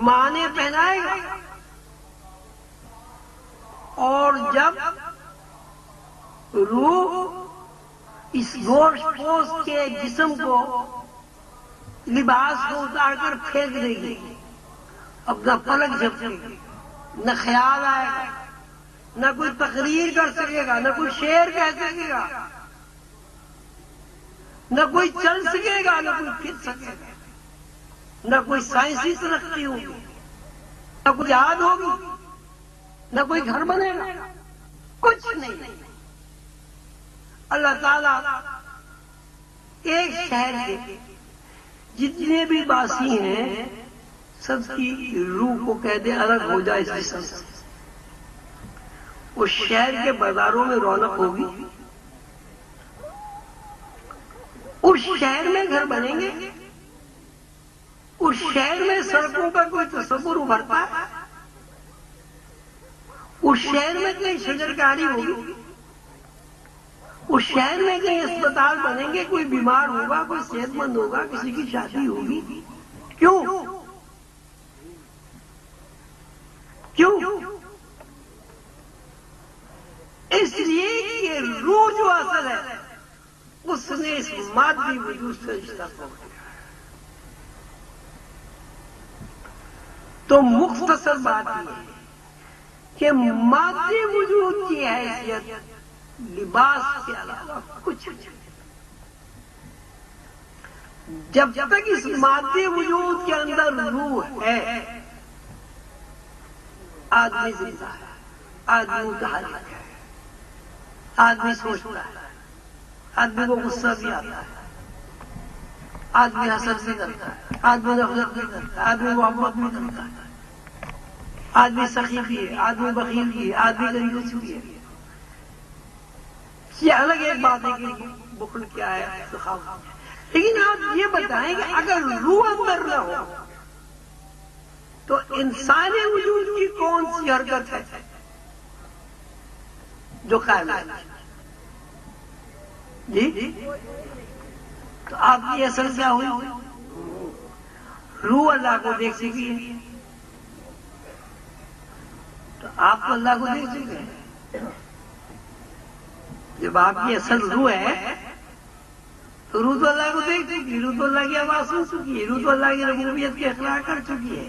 A: معنی پہنائے گا. اور جب روح اس گوشت پوست کے جسم کو، لباس کو اتار کر پھینک دے گی، اب نہ پلک جھپکے گی، نہ خیال آئے گا، نہ کوئی تقریر کر سکے گا، نہ کوئی شعر کہہ سکے گا، نہ کوئی چل سکے گا، نہ کوئی پھر سکے گا، نہ کوئی سائنسی ترقی ہوگی، نہ کوئی یاد ہوگی، نہ کوئی گھر بنے گا، کچھ نہیں. اللہ تعالیٰ ایک شہر کے جتنے بھی باسی ہیں سب کی روح کو کہہ دے الگ ہو جائے اس جسم سے. اس شہر کے بازاروں میں رونق ہوگی، اس شہر میں گھر بنیں گے، اس شہر میں سڑکوں کا کوئی تصور ابھرتا ہے، اس شہر میں کہیں شجرکاری ہوگی، اس شہر میں کہیں اسپتال بنیں گے، کوئی بیمار ہوگا، کوئی صحت مند ہوگا، کسی کی شادی ہوگی. کیوں؟ اس لیے کہ روح جو اصل ہے اس نے اس مادی وجود سے رشتہ توڑ دیا. تو مختصر بات یہ ہے کہ مادی وجود کی حیثیت لباس کے علاوہ کچھ نہیں. جب تک اس مادی وجود کے اندر روح ہے آدمی زندہ ہے، آدمی متحرک ہے، آدمی سوچتا ہے، آدمی کو غصہ بھی آتا ہے، آدمی حسد بھی کرتا ہے، آدمی نفرت بھی کرتا ہے، آدمی محبت بھی کرتا ہے، آدمی سخی بھی ہے، آدمی بخیل بھی ہے، آدمی کنجوس بھی ہے. یہ الگ ایک بات ہے کہ بخل کیا ہے، سخاوت ہے. لیکن آپ یہ بتائیں کہ اگر روح اندر نہ ہو تو انسانی وجود کی کون سی حرکت ہے جو قائم ہے؟ جی تو آپ کی اصل کیا ہوئی؟ روح اللہ کو دیکھ سکی ہے تو آپ تو اللہ کو دیکھ سکے ہیں. جب آپ کی اصل روح ہے تو روح تو اللہ کو دیکھ چکی، روح تو اللہ کی آواز سن چکی ہے، روح تو اللہ کی ربوبیت کے اقرار کر چکی ہے.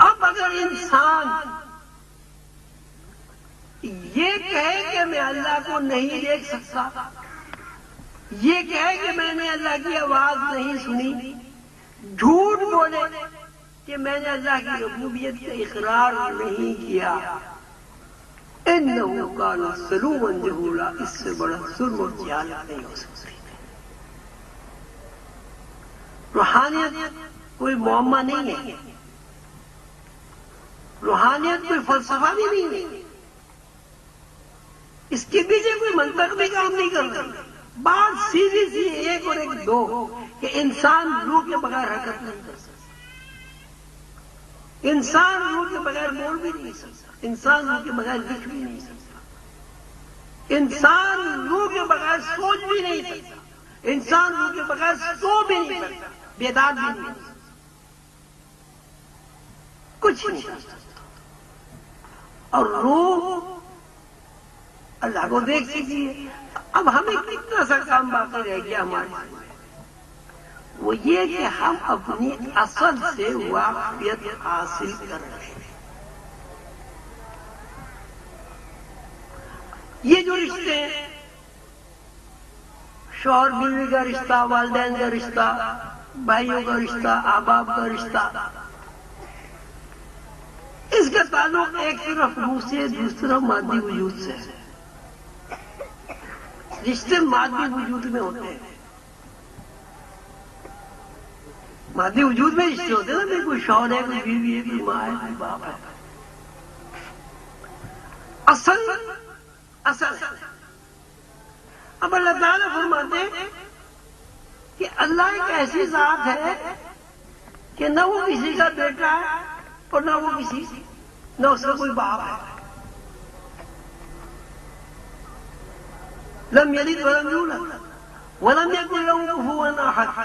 A: اب اگر انسان یہ کہے کہ میں اللہ کو نہیں دیکھ سکتا، یہ کہے کہ میں نے اللہ کی آواز نہیں سنی، جھوٹ بولے کہ میں نے اللہ کی ربوبیت کا اقرار نہیں کیا، انه کان ظلوما جہولا، اس سے بڑا ظلم اور جہالت نہیں ہو سکتی. روحانیت کوئی معمہ نہیں ہے، روحانیت کوئی فلسفہ بھی نہیں ہے. اس کے پیچھے کوئی منطق بھی کام نہیں کر رہا. بات سیدھی سی ایک اور ایک دو کہ انسان روح کے بغیر حرکت نہیں کر سکتا. انسان روح کے بغیر بول بھی نہیں سکتا. انسان روح کے بغیر لکھ بھی نہیں سکتا. انسان روح کے بغیر سوچ بھی نہیں سکتا. انسان روح کے بغیر سو بھی نہیں سکتا. بیدار بھی نہیں سکتا. کچھ نہیں کر سکتا. اور روح اللہ کو دیکھ سکیے. اب ہمیں کتنا سا کام باقی رہ گیا ہمارے، وہ یہ کہ ہم اپنی اصل سے واقفیت حاصل کر رہے ہیں. یہ جو رشتے ہیں، شوہر بیوی کا رشتہ، والدین کا رشتہ، بھائیوں کا رشتہ، احباب کا رشتہ، اس کا تعلق ایک طرف روح سے، دوسرا مادی وجود سے ہے. رشتے مادی وجود میں ہوتے ہیں. مادی وجود میں رشتے ہوتے ہیں نا، کوئی شوہر ہے، کوئی بیوی ہے، کوئی ماں ہے، کوئی باپ ہے. اصل اب اللہ تعالیٰ فرماتے ہیں کہ اللہ ایک ایسی ذات ہے کہ نہ وہ کسی کا بیٹا ہے اور نہ وہ نہ اس کا کوئی باپ ہے. لم یلد ولم یولد ولم یکن لہ کفوا احد.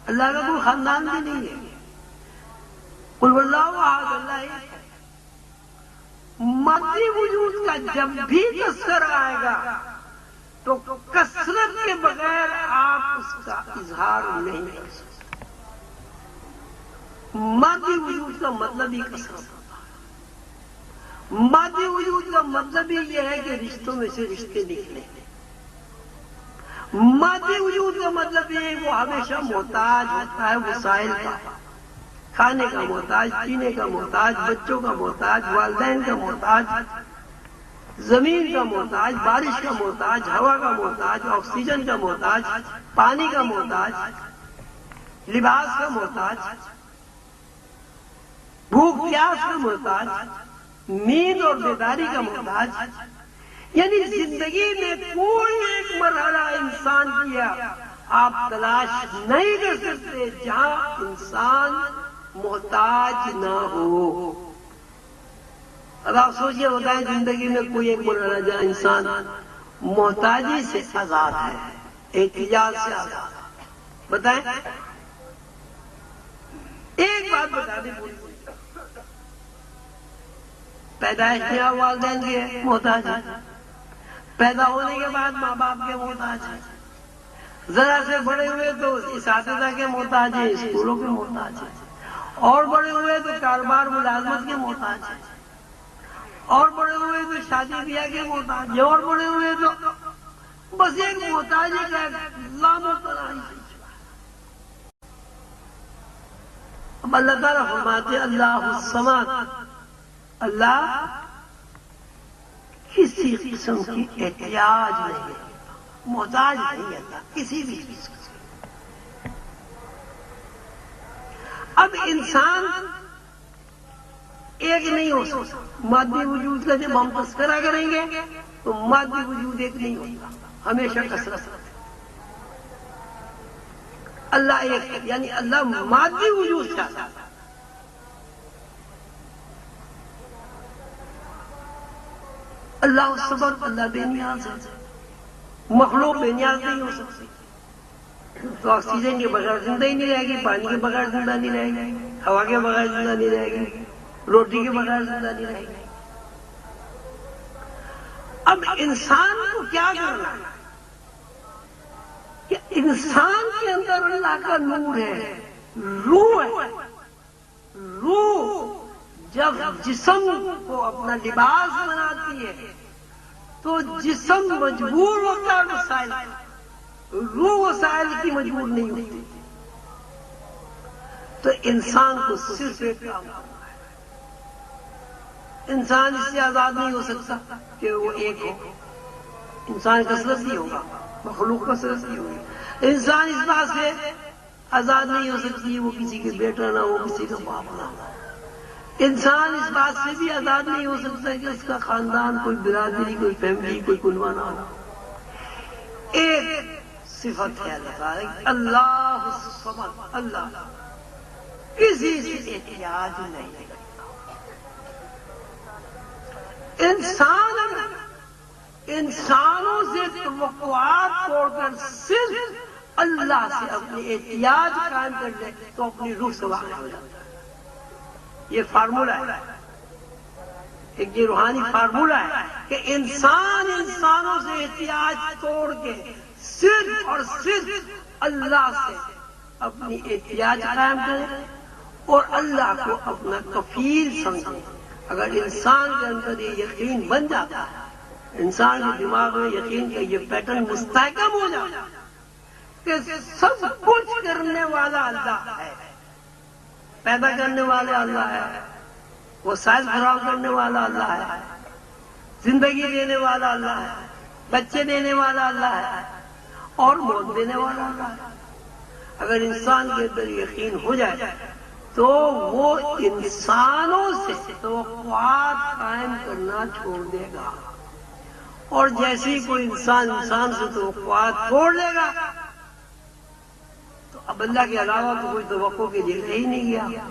A: اللہ کا کوئی خاندان بھی نہیں ہے. قل هو اللہ احد. اللہ ایک ہے. مادی وجود کا جب بھی تذکرہ آئے گا تو کثرت کے بغیر آپ اس کا اظہار نہیں کر سکتے. مادی وجود کا مطلب ہی کثرت ہوتا ہے. مادی وجود کا مطلب ہی یہ ہے کہ رشتوں میں سے رشتے نکلے. مادی وجود کا مطلب یہ ہے وہ ہمیشہ محتاج ہوتا ہے وسائل کا. کھانے کا محتاج، پینے کا محتاج، بچوں کا محتاج، والدین کا محتاج، زمین کا محتاج، بارش کا محتاج، ہوا کا محتاج، آکسیجن کا محتاج، پانی کا محتاج، لباس کا محتاج، بھوک پیاس کا محتاج، نیند اور بیداری کا محتاج. یعنی زندگی میں کوئی ایک مرحلہ انسان کیا آپ تلاش نہیں کر سکتے جہاں انسان محتاج نہ ہو. اب آپ سوچیے، بتائیں زندگی میں کوئی ایک مرحلہ جہاں انسان محتاجی سے آزاد ہے، احتیاج سے آزاد ہے. بتائیں. ایک بات بتا دیں، پیدائش کیا والدین کے محتاج ہے، پیدا ہونے کے بعد ماں باپ کے محتاج ہیں، ذرا سے بڑے ہوئے تو اساتذہ کے محتاج ہیں، اسکولوں کے محتاج ہیں، اور بڑے ہوئے تو کاروبار ملازمت کے محتاج ہیں، اور بڑے ہوئے تو شادی بیاہ کے محتاج ہیں، اور بڑے ہوئے تو بس ایک محتاجی کا لامو تناہی. اب اللہ تعالیٰ فرماتے اللہ الصمد. اللہ کسی قسم کی احتیاج نہیں، محتاج نہیں اللہ کسی بھی چیز سے. اب انسان ایک نہیں ہو سکتا. مادی وجود کا جب ہم تذکرہ کریں گے تو مادی وجود ایک نہیں ہوگا، ہمیشہ کثرت. اللہ ایک ہے، یعنی اللہ مادی وجود چاہتا ہے. اللہ الصمد، اللہ بے نیاز ہے. مخلوق بے نیاز نہیں ہو سکتی. تو آکسیجن کے بغیر زندہ ہی نہیں رہے گی، پانی کے بغیر زندہ نہیں رہے گی، ہوا کے بغیر زندہ نہیں رہے گی، روٹی کے بغیر زندہ نہیں رہے گی. اب انسان کو کیا کرنا ہے کہ انسان کے اندر اللہ کا نور ہے، روح ہے. روح جب جسم کو اپنا لباس بناتی ہے تو جسم مجبور ہوتا ہے وسائل، روح وسائل کی مجبور نہیں ہوتی. تو انسان کو صرف ایک کام کرنا ہے. انسان اس سے آزاد نہیں ہو سکتا کہ وہ ایک ہو. انسان کثرت ہی ہوگا، مخلوق کثرت ہی ہوگی. انسان اس بات سے آزاد نہیں ہو سکتی وہ کسی کے بیٹا نہ ہو، کسی کا باپ نہ ہو. انسان اس بات سے بھی آزاد نہیں ہو سکتا کہ اس کا خاندان، کوئی برادری، کوئی فیملی، کوئی کنبہ نہ ہو۔ ایک صفت ہے اللہ تعالیٰ کی، اللہ الصمد، اللہ کسی سے احتیاج نہیں کرتا۔ انسانوں سے توقعات چھوڑ کر صرف اللہ سے اپنی احتیاج قائم کر لے تو اپنی روح سے واقع ہو جاتا ہے۔ یہ فارمولہ ہے، ایک یہ روحانی فارمولہ ہے کہ انسان انسانوں سے احتیاج توڑ کے صرف اور صرف اللہ سے اپنی احتیاج قائم کرے اور اللہ کو اپنا کفیل سمجھے۔ اگر انسان کے اندر یہ یقین بن جاتا ہے، انسان کے دماغ میں یقین کا یہ پیٹرن مستحکم ہو جاتا ہے کہ سب کچھ کرنے والا اللہ ہے، پیدا کرنے والا اللہ ہے، وسائل فراہم کرنے والا اللہ ہے، زندگی دینے والا اللہ ہے، بچے دینے والا اللہ ہے اور موت دینے والا اللہ ہے۔ اگر انسان کے اندر یقین ہو جائے تو وہ انسانوں سے توقعات قائم کرنا چھوڑ دے گا، اور جیسے ہی کوئی انسان سے توقعات چھوڑ دے گا تو اب اللہ کے علاوہ تو کوئی توقع کے لیے رہ ہی نہیں گیا،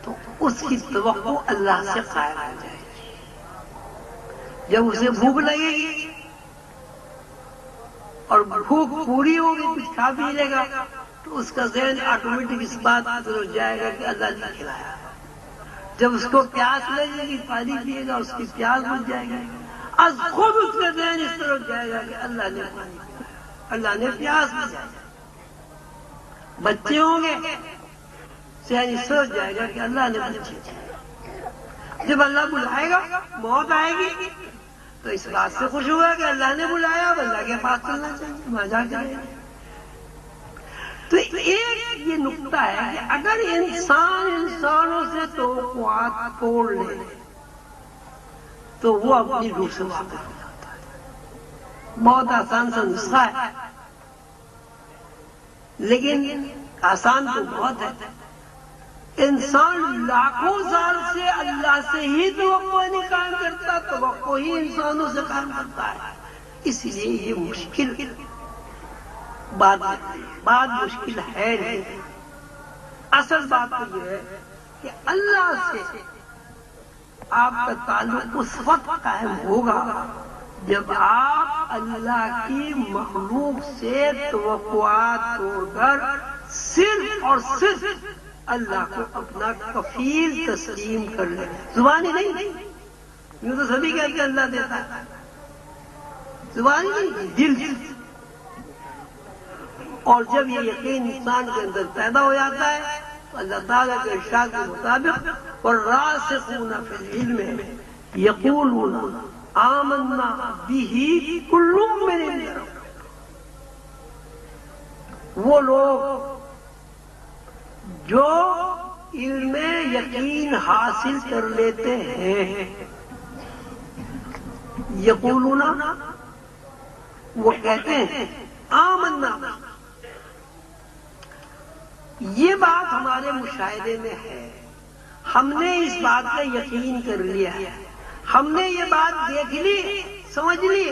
A: تو اس کی توقع اللہ سے قائم ہو جائے گی۔ جب اسے بھوک لگے گی اور بھوک پوری ہوگی، کچھ کھا پی لے گا تو اس کا ذہن آٹومیٹک اس بات کی طرف جائے گا کہ اللہ نے کھلایا۔ جب اس کو پیاس لگے گی، پانی پیے گا، اس کی پیاس بجھ جائے گی، از خود اس کا ذہن اس طرف جائے گا کہ اللہ نے پانی پلایا، اللہ نے پیاس بجھائی۔ بچے ہوں گے، ذہن اس طرف جائے گا کہ اللہ نے بچے دیے۔ جب اللہ بلائے گا، موت آئے گی تو اس بات سے خوش ہوگا کہ اللہ نے بلایا، اب اللہ کے پاس چلنا چاہیے، مزہ کرے۔ تو ایک یہ نقطہ ہے کہ اگر انسان انسانوں سے توقعات توڑ لے تو وہ اپنی روح سے واقف ہو جاتا ہے۔ بہت آسان سا نسخہ ہے، لیکن آسان تو بہت ہے۔ انسان لاکھوں سال سے اللہ سے ہی توقع نہیں قائم کرتا، توقع ہی انسانوں سے قائم کرتا ہے۔ اس لیے یہ مشکل بات مشکل ہے نہیں۔ اصل بات تو یہ ہے کہ اللہ سے آپ کا تعلق اس وقت قائم ہوگا جب آپ اللہ کی مخلوق سے توقعات توڑ کر صرف اور صرف اللہ کو اپنا کفیل تسلیم کر لیں۔ زبانی نہیں، یوں تو سبھی کہتے ہیں اللہ دیتا ہے، زبانی نہیں، دل سے۔ اور جب یہ یقین انسان کے اندر پیدا ہو جاتا ہے تو اللہ تعالیٰ کے ارشاد کے مطابق والراسخون فی العلم یقولون آمنا بہ کل من عند ربنا، وہ لوگ جو علم یقین حاصل کر لیتے ہیں، یقولون وہ کہتے ہیں آمنا، یہ بات ہمارے مشاہدے میں ہے، ہم نے اس بات کا یقین کر لیا، ہم نے یہ بات دیکھ لی، سمجھ لی۔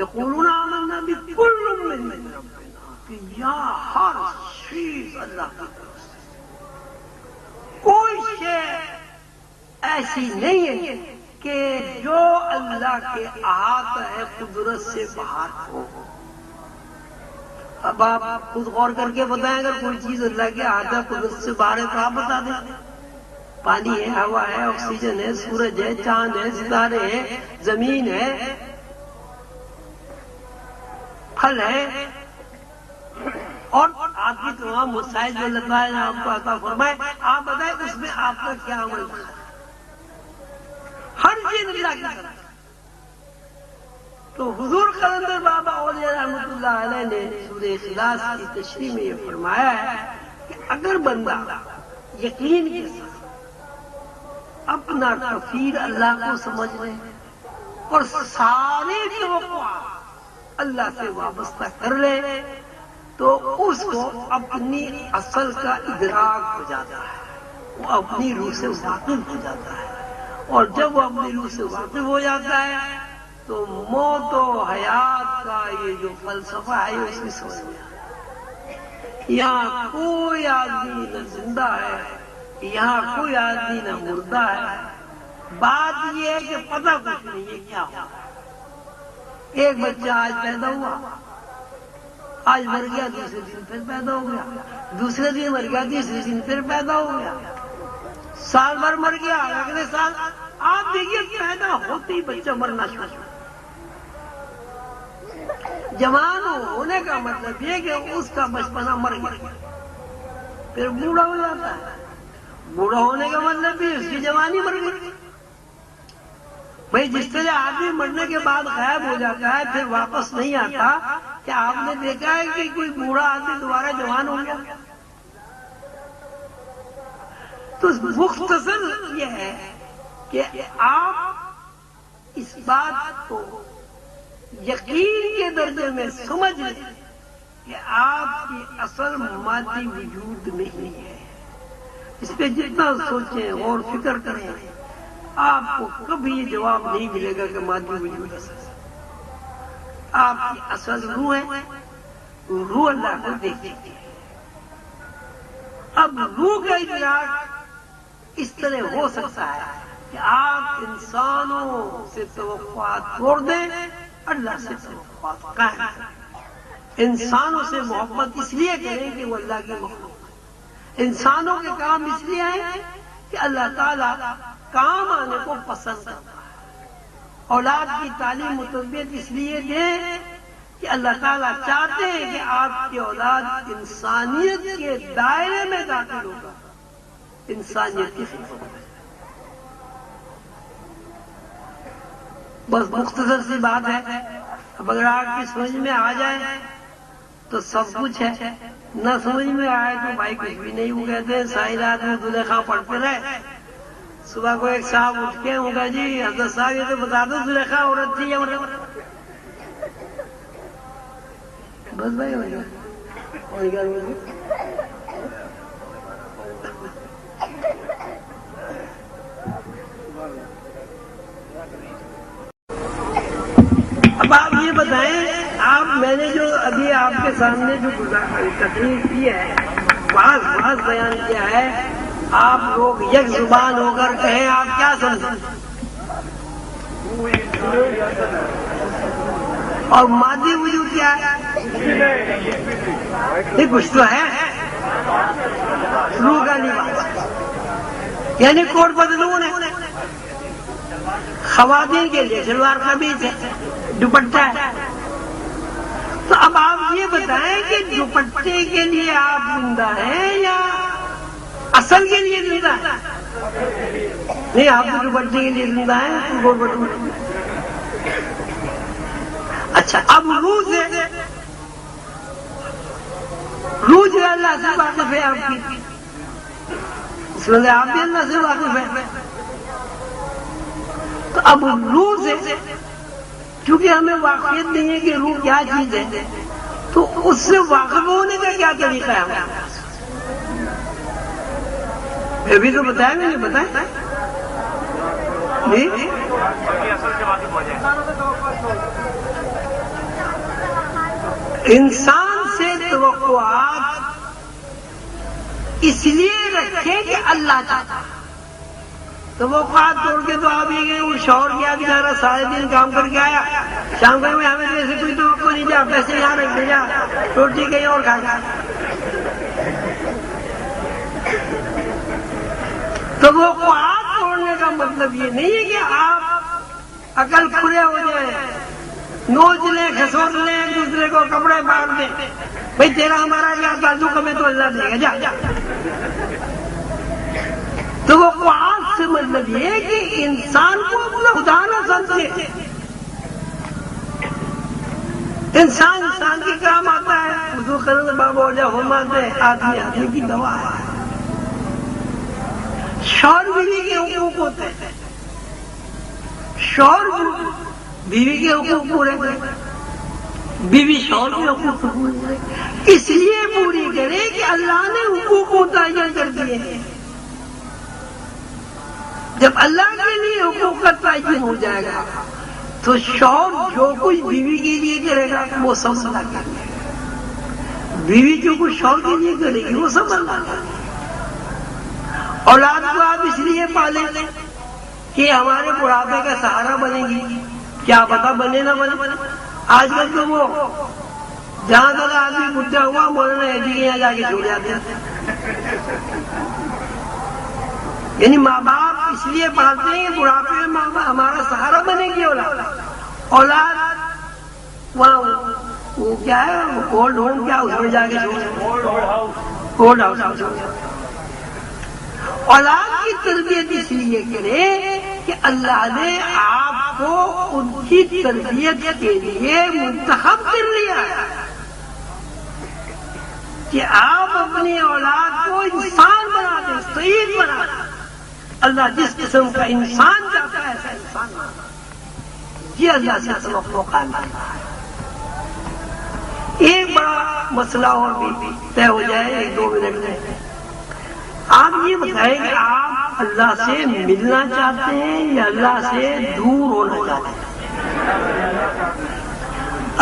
A: یقولون آمنا بکل من عند ربنا، کہ یا ہر چیز اللہ کی طرف سے، کوئی شے ایسی نہیں ہے کہ جو اللہ کے احاطہ قدرت سے باہر ہو۔ اب آپ خود غور کر کے بتائیں، اگر کوئی چیز اللہ کے احاطہ قدرت سے باہر ہے تو آپ بتا دیں۔ پانی ہے، ہوا ہے، آکسیجن ہے، سورج ہے، چاند ہے، ستارے ہیں، زمین ہے، پھل ہے، اور آپ کی تمام مسائل جو اللہ تعالیٰ نے آپ کو عطا فرمائے، آپ بتائیں اس میں آپ کا کیا عمل ہے؟ ہر چیز اللہ کی طرف۔ تو حضور قلندر بابا اولیاء رحمۃ اللہ علیہ نے سورہ اخلاص کی تشریح میں یہ فرمایا ہے کہ اگر بندہ یقین کے ساتھ اپنا کفیل اللہ کو سمجھ لے اور سارے توقعات اللہ سے وابستہ کر لے تو اس کو اپنی اصل کا ادراک ہو جاتا ہے، وہ اپنی روح سے واقف ہو جاتا ہے، اور جب وہ اپنی روح سے واقف ہو جاتا ہے تو موت و حیات کا یہ جو فلسفہ ہے اس کی سمجھ میں آتا ہے۔ یہاں کوئی آدمی نہ زندہ ہے، یہاں کوئی آدمی نہ مردہ ہے، بات یہ ہے کہ پتہ کچھ نہیں ہے کیا ہوا۔ ایک بچہ آج پیدا ہوا، آج مر گیا، دوسرے دن پھر پیدا ہو گیا، دوسرے دن مر گیا، تیسرے دن پھر پیدا ہو گیا، سال بھر مر گیا، اگلے سال آپ دیکھیے پیدا ہوتے ہی بچہ مرنا شروع۔ جوان ہونے کا مطلب یہ کہ اس کا بچپنا مر گیا، پھر بوڑھا ہو جاتا ہے، بوڑھا ہونے کا مطلب بھی اس کی جوانی مر گئی۔ بھائی جس طرح آدمی مرنے کے بعد غائب ہو جاتا ہے پھر واپس نہیں آتا، کیا آپ نے دیکھا ہے کہ کوئی بوڑھا آدمی دوبارہ جوان ہو گیا؟ تو مختصر یہ ہے کہ آپ اس بات کو یقین کے درجے میں سمجھ لیں کہ آپ کی اصل مادی وجود نہیں ہے۔ اس پہ جتنا سوچیں اور فکر کریں آپ کو کبھی یہ جواب نہیں ملے گا کہ مادی وجود اصل ہے۔ آپ کی اصل روح ہے، روح اللہ کو دیکھتی ہے۔ اب روح کا ادراک اس طرح ہو سکتا ہے کہ آپ انسانوں سے توقعات توڑ دیں، اللہ سے توقعات قائم کریں۔ انسانوں سے محبت اس لیے کریں کہ وہ اللہ کی مخلوق ہے، انسانوں کے کام اس لیے ہیں کہ اللہ تعالیٰ کام آنے کو پسند کرتا ہے، اولاد کی تعلیم و تربیت اس لیے دیں کہ اللہ تعالیٰ چاہتے ہیں کہ آپ کی اولاد انسانیت کے دائرے میں داخل ہوگا، انسانیت کی خدمت میں۔ بس مختصر سی بات ہے، اب اگر آپ کی سمجھ میں آ جائے تو سب کچھ ہے، نہ سمجھ میں آئے تو بھائی کچھ بھی نہیں۔ وہ کہتے ہیں ساری رات میں زلیخا پڑھتے رہے، صبح کو ایک صاحب اٹھ کے ہوگا جی حضرت صاحب یہ تو بتا دو زلیخا عورت تھی یا مرد؟ بس بھائی ہو گیا۔ اب آپ یہ بتائیں، آپ میں نے جو ابھی آپ کے سامنے جو تقریر کی ہے، بات بیان کیا ہے، آپ لوگ یک زبان ہو کر کہیں آپ کیا سمجھیں؟ اور مادی وجود کیا ہے؟ یہ کچھ تو ہے، روح کا لباس یعنی کوٹ بدلون ہے، خواتین کے لیے شلوار قمیض ہے، دوپٹہ ہے۔ تو اب آپ یہ بتائیں کہ دوپٹے کے لیے آپ زندہ ہیں یا اصل کے لیے زندہ ہے؟ نہیں، آپ تو دوپٹے کے لیے زندہ ہیں۔ اچھا، اب روح جو اللہ سے واقف ہے آپ کی، اس میں آپ بھی اللہ سے واقف ہیں۔ تو اب روح سے چونکہ ہمیں واقعیت نہیں ہے کہ روح کیا چیز ہے، تو اس سے واقف ہونے کا کیا طریقہ ہے ہمیں؟ ابھی تو بتایا میں نے بتایا انسان سے توقعات اس لیے رکھے کہ اللہ چاہتا، توقعات توڑ کے تو آپ یہ گئے وہ شوہر کیا بیچارہ سارے دن کام کر کے آیا، شام کو ہمیں جیسے کوئی توقع نہیں، جا پیسے یہاں رکھ دے، جا روٹی کہیں اور کھا جا۔ توقعات توڑنے کا مطلب یہ نہیں ہے کہ آپ عقل کھلے ہو جائیں، نوچ لیں، کھسوٹ لیں، ایک دوسرے کو کپڑے باندھ دیں، بھائی تیرا ہمارا کیا تعلق، ہمیں تو اللہ دے گا، جا۔ توقعات سے مطلب یہ کہ انسان کو اپنا خدا نہ سمجھے، انسان کے کام آتا ہے۔ حضور خرد بابا ہو جا فرماتے ہیں آدمی آدمی کی دوا ہے۔ شوہر بیوی کے حقوق ہوتے ہیں، شوہر بیوی کے حقوق پورے کرے، بیوی شوہر کے حقوق پورے کرے، اس لیے پوری کرے کہ اللہ نے حقوق متعین کر دیے ہیں۔ جب اللہ کے لیے حقوق کا تعین ہو جائے گا تو شوہر جو کچھ بیوی کے لیے کرے گا وہ سب اللہ کے لیے، بیوی جو کچھ شوہر کے لیے کرے گی وہ سب اللہ کے لیے۔ اولاد کو آپ اس لیے پالیں کہ ہمارے بڑھاپے کا سہارا بنے گی، کیا پتا بنے نہ بنے۔ آج کل تو وہ جہاں تک آدمی بڈھا ہوا مولانا ہیڈی کے یہاں جا کے چھوڑ جاتے ہیں۔ یعنی ماں باپ اس لیے پالتے ہیں کہ بڑھاپے میں ہمارا سہارا بنے گی اولاد وہاں وہ کیا ہے اولڈ ہوم، کیا اس میں جا کے اولڈ ہاؤس۔ اولاد کی تربیت اس لیے کرے کہ اللہ نے آپ کو ان کی تربیت کے لیے منتخب کر لیا ہے کہ آپ اپنی اولاد کو انسان بنا دیں، سعید بنا دیں۔ اللہ جس قسم کا انسان چاہتا ہے ایسا انسان بنا، یہ اللہ سے توقع قائم کرتا ہے۔ ایک بڑا مسئلہ اور بھی طے ہو جائے 1-2 منٹ میں، آپ یہ بتائیں کہ آپ اللہ سے ملنا چاہتے ہیں یا اللہ سے دور ہونا چاہتے ہیں؟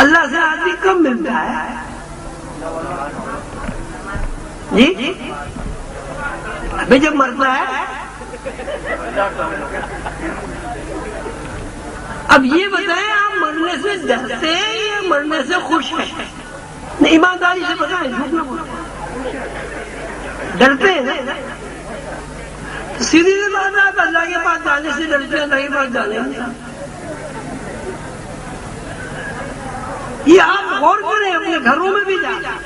A: اللہ سے آدمی کب ملتا ہے؟ جی ابھی جب مرتا ہے۔ اب یہ بتائیں آپ مرنے سے ڈرتے ہیں یا مرنے سے خوش ہیں؟ ایمانداری سے بتائیں، جھوٹ نہ بولیں۔ ڈرتے ہیں نا؟ سیدھی سی بات ہے، آپ اللہ کے پاس جانے سے ڈرتے ہیں، اللہ کے پاس جانے نہیں۔ یہ آپ غور کریں، اپنے گھروں میں بھی جائیں،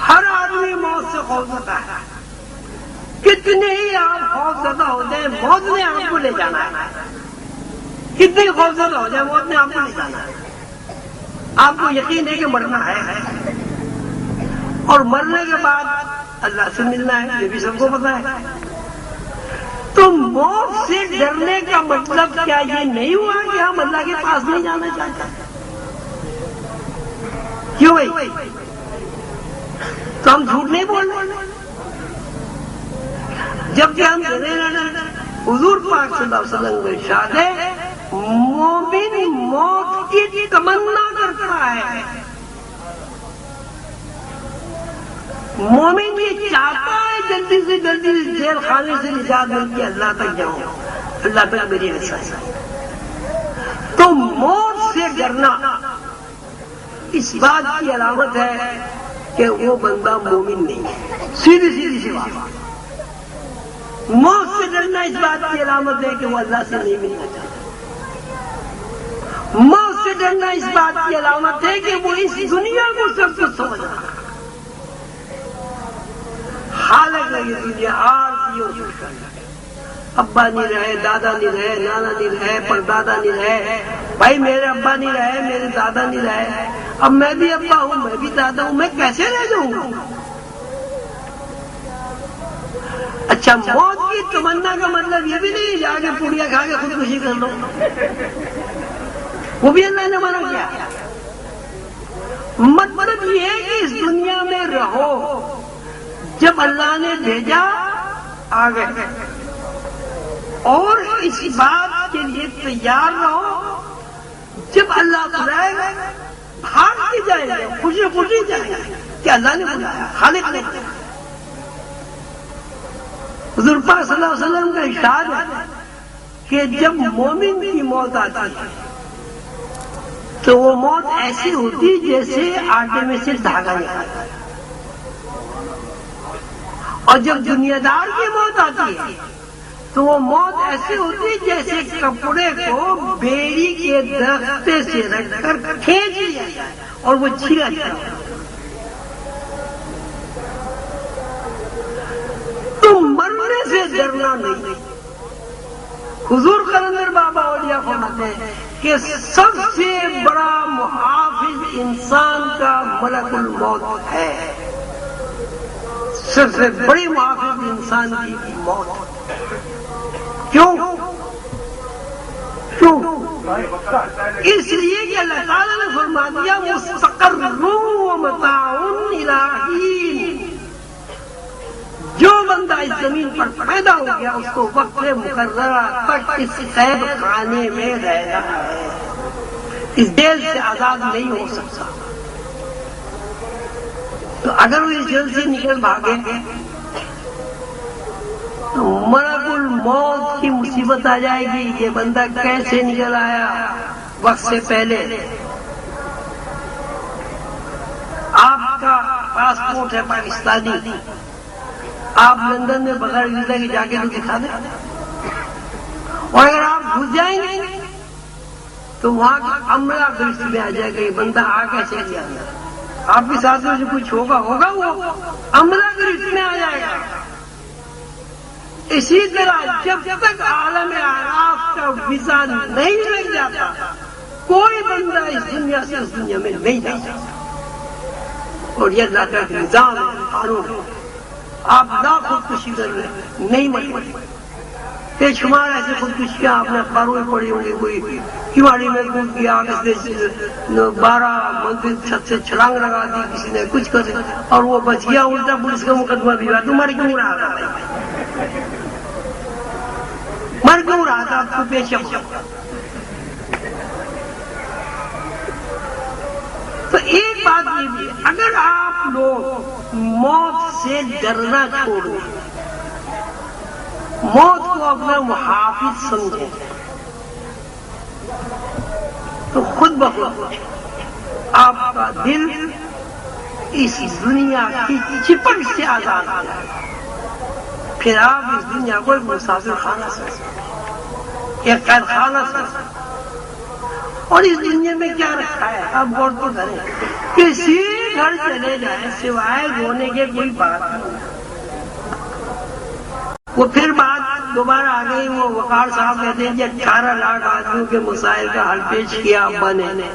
A: ہر آدمی موت سے خوف زدہ ہے۔ کتنے ہی آپ خوف زدہ ہو جائیں، موت نے آپ کو لے جانا ہے۔ کتنے ہی خوف زدہ ہو جائیں، موت نے آپ کو لے جانا ہے۔ آپ کو یقین ہے کہ مرنا ہے اور مرنے کے بعد اللہ سے ملنا ہے، یہ بھی سب کو پتا ہے۔ تو موت سے ڈرنے کا مطلب کیا یہ نہیں ہوا کہ ہم اللہ کے پاس نہیں جانا چاہتے؟ کیوں بھائی؟ تو ہم جھوٹ نہیں بول رہے، جبکہ ہم حضور پاک صلی اللہ علیہ وسلم کا ارشاد ہے مومن موت کی تمنا کرتا ہے، مومن یہ چاہتا ہے جلدی سے جلدی جیل خانے سے نجات مل کے اللہ تک جاؤں، اللہ تک میری رسائی۔ تو موت سے ڈرنا اس بات کی علامت ہے کہ وہ بندہ مومن نہیں ہے۔ سیدھی سی بات، موت سے ڈرنا اس بات کی علامت ہے کہ وہ اللہ سے نہیں ملنا چاہتا۔ موت سے ڈرنا اس بات کی علامت ہے کہ وہ اس دنیا کو سب کچھ سمجھ رہا ہے، حالانکہ یہ دنیا عارضی اور چھوٹی، ابا نہیں رہے، دادا نہیں رہے، نانا نہیں رہے، پردادا نہیں رہے، بھائی میرے ابا نہیں رہے، میرے دادا نہیں رہے، اب میں بھی ابا ہوں، میں بھی دادا ہوں، میں کیسے رہ جاؤں گا؟ اچھا موت کی تمنا کا مطلب یہ بھی نہیں جا کے پوڑیاں کھا کے خودکشی کر لو، وہ بھی اللہ نے منع کیا۔ مطلب یہ ہے کہ اس دنیا میں رہو، جب اللہ نے بھیجا آ گئے، اور اس بات کے لیے تیار رہو جب اللہ بلائے گا بھاگ کے جائیں گے، خوشی خوشی جائیں گے کہ اللہ نے بلایا، خالق نے بلایا۔ حضور پاک صلی اللہ علیہ وسلم کا ارشاد ہے کہ جب مومن کی موت آتی ہے تو وہ موت ایسی ہوتی جیسے آٹے میں سے دھاگا نکالتا ہے، اور جب دنیا دار کی موت آتی ہے تو وہ موت ایسی ہوتی جیسے کپڑے کو بیڑی کے درخت سے رکھ کر کھینچ لیا جائے اور وہ چھلا جائے۔ تو مرنے سے ڈرنا نہیں۔ حضور قلندر بابا اولیاء فرماتے ہیں کہ سب سے بڑا محافظ انسان کا ملک الموت ہے، سب سے بڑی محافظ انسان کی موت۔ کیوں؟ اس لیے کہ اللہ تعالیٰ نے فرما دیا مستقر و متاع الی حین، جو بندہ اس زمین پر پیدا ہو گیا اس کو وقت مقررہ تک اس قید خانے میں رہنا ہے، اس جیل سے آزاد نہیں ہو سکتا۔ تو اگر وہ اس جیل سے نکل بھاگے تو ملک الموت کی مصیبت آ جائے گی، یہ بندہ کیسے نکل آیا وقت سے پہلے؟ آپ کا پاسپورٹ ہے پاکستانی، آپ لندن میں بغیر ویزا کے جا کے تو دکھا دیں، اور اگر آپ گھس جائیں گے تو وہاں کا عملہ گرفت میں آ جائے گا، یہ بندہ آ کیسے گیا؟ آپ کے ساتھ میں جو کچھ ہوگا وہ عملہ گرفت میں آ جائے گا۔ اسی طرح جب تک عالم اعراف کا ویزا نہیں لگ جاتا کوئی بندہ اس دنیا سے اس دنیا میں نہیں جا سکتا، اور یہ اللہ کا نظام ہے، قانون ہے۔ آپ نہ خودکشی کر رہے نہیں مرے، بے شمار ایسے خودکشیاں آپ نے اخباروں میں پڑھی ہوں گی، کوئی کیواڑی میں کود گیا، کسی نے 12 منزل چھت سے چھلانگ لگا دی، کسی نے کچھ کر دیا اور وہ بچ گیا، الٹا پولیس کا مقدمہ بھی ہوا۔ تمہارے کیوں رہا تھا؟ مر کیوں رہا تھا؟ آپ کو پیش تو ایک بات یہ بھی، اگر آپ لوگ موت سے ڈرنا چھوڑ دیں، موت کو اپنا محافظ سمجھیں، تو خود بخود آپ کا دل اس دنیا کی چپٹ سے آزاد ہو جائے گا، پھر آپ اس دنیا کو ایک مسافر خانہ سمجھیں، ایک قید خانہ سمجھیں۔ اور اس دنیا میں کیا رکھا ہے آپ غور تو کریں، کسی گھر چلے جائیں سوائے رونے کے کوئی بات نہیں۔ وہ پھر بات دوبارہ آ گئی، وہ وقار صاحب کہتے ہیں کہ 18 لاکھ آدمیوں کے مسائل کا حل پیش کیا ابا نے،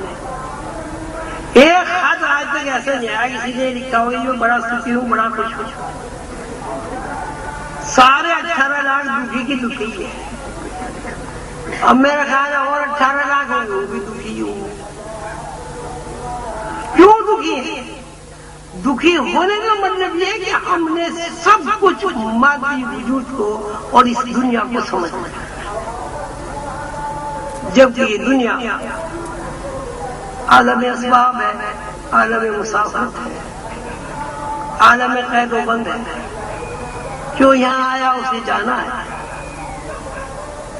A: ایک خط آج تک ایسا نہیں آیا کسی نے لکھا ہوگی میں بڑا سخی ہوں، بڑا خوش ہوں۔ سارے 18 لاکھ دکھی کی دکھی ہے، اب میرا خیال ہے اور 18 لاکھ ہوں گے وہ بھی دکھی ہوں۔ کیوں دکھی ہے؟ دکھی ہونے کا مطلب یہ ہے کہ ہم نے سب کچھ مادی وجود کو اور اس دنیا کو سمجھ لیا، جبکہ یہ دنیا عالم اسباب ہے، عالم مسافرت ہے، عالم قید و بند ہے۔ جو یہاں آیا اسے جانا ہے۔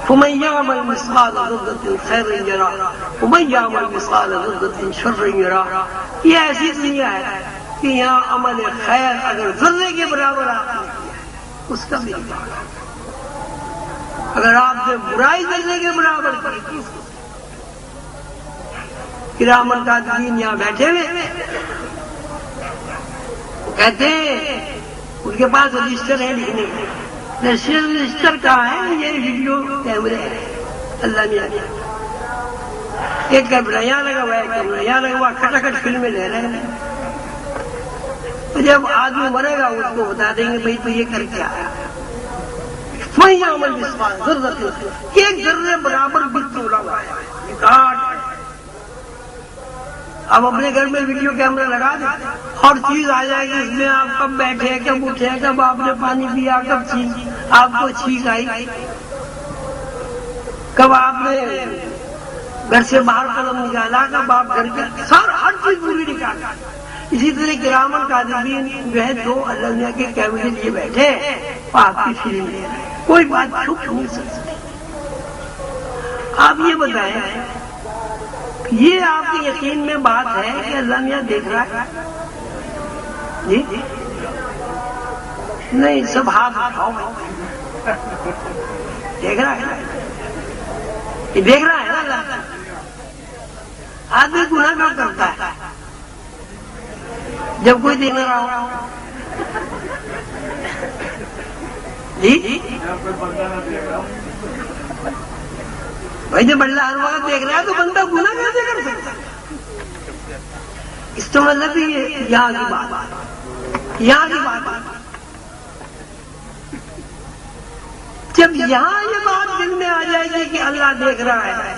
A: فَمَن يَعْمَلْ مِثْقَالَ ذَرَّةٍ خَيْرًا يَرَهُ وَمَن يَعْمَلْ مِثْقَالَ ذَرَّةٍ شَرًّا يَرَهُ۔ یہ ایسی دنیا ہے کہ یہاں عمل خیر اگر ذرے کے برابر آپ نے کیا اس کا بھی نہیں، اگر آپ نے برائی ذرے کے برابر کی اس کو۔ کرامن کاتبین یہاں بیٹھے ہوئے کہتے ہیں ان کے پاس رجسٹر ہے لکھنے کے، رجسٹر کہاں ہے؟ یہ ویڈیو کیمرے اللہ نے ایک کیمرہ یہاں لگا ہوا ہے، ایک کیمرہ یہاں لگا ہوا، کھٹاکھٹ فلمیں لے رہے ہیں۔ تو جب آدمی مرے گا اس کو بتا دیں گے بھائی تو یہ کر کے آیا، وہی عمل مثقال ذرہ، ایک ذرے برابر بھی تولا ہوا ہے ریکارڈ۔ اب اپنے گھر میں ویڈیو کیمرہ لگا دیں، ہر چیز آ جائے گی اس میں، آپ کب بیٹھے کب اٹھے کب آپ نے پانی پیا کب چیز آپ کو چھینک آئی کب آپ نے گھر سے باہر قدم نکالا کب آپ گھر کے ہر چیز پوری نکال۔ اسی طرح کرامن کاتبین جو ہے دو اللہ میاں کے کیمرے لیے بیٹھے آپ کی فلم لے رہے ہیں، کوئی بات چھپ نہیں سکتی۔ آپ یہ بتائیں یہ آپ کے یقین میں بات ہے کہ اللہ میاں دیکھ رہا ہے؟ جی نہیں، سب ہاتھ اٹھاؤ، دیکھ رہا ہے، یہ دیکھ رہا ہے نا اللہ۔ آدمی گناہ کب کرتا ہے؟ جب کوئی دیکھ رہا ہو۔ جی بھائی جب اللہ ہر وقت دیکھ رہا ہے تو بندہ گناہ کیسے کر سکتا ہے؟ اس تو مطلب یہاں کی بات، یہاں کی بات جب یہاں یہ بات دل میں آ جائے گی کہ اللہ دیکھ رہا ہے،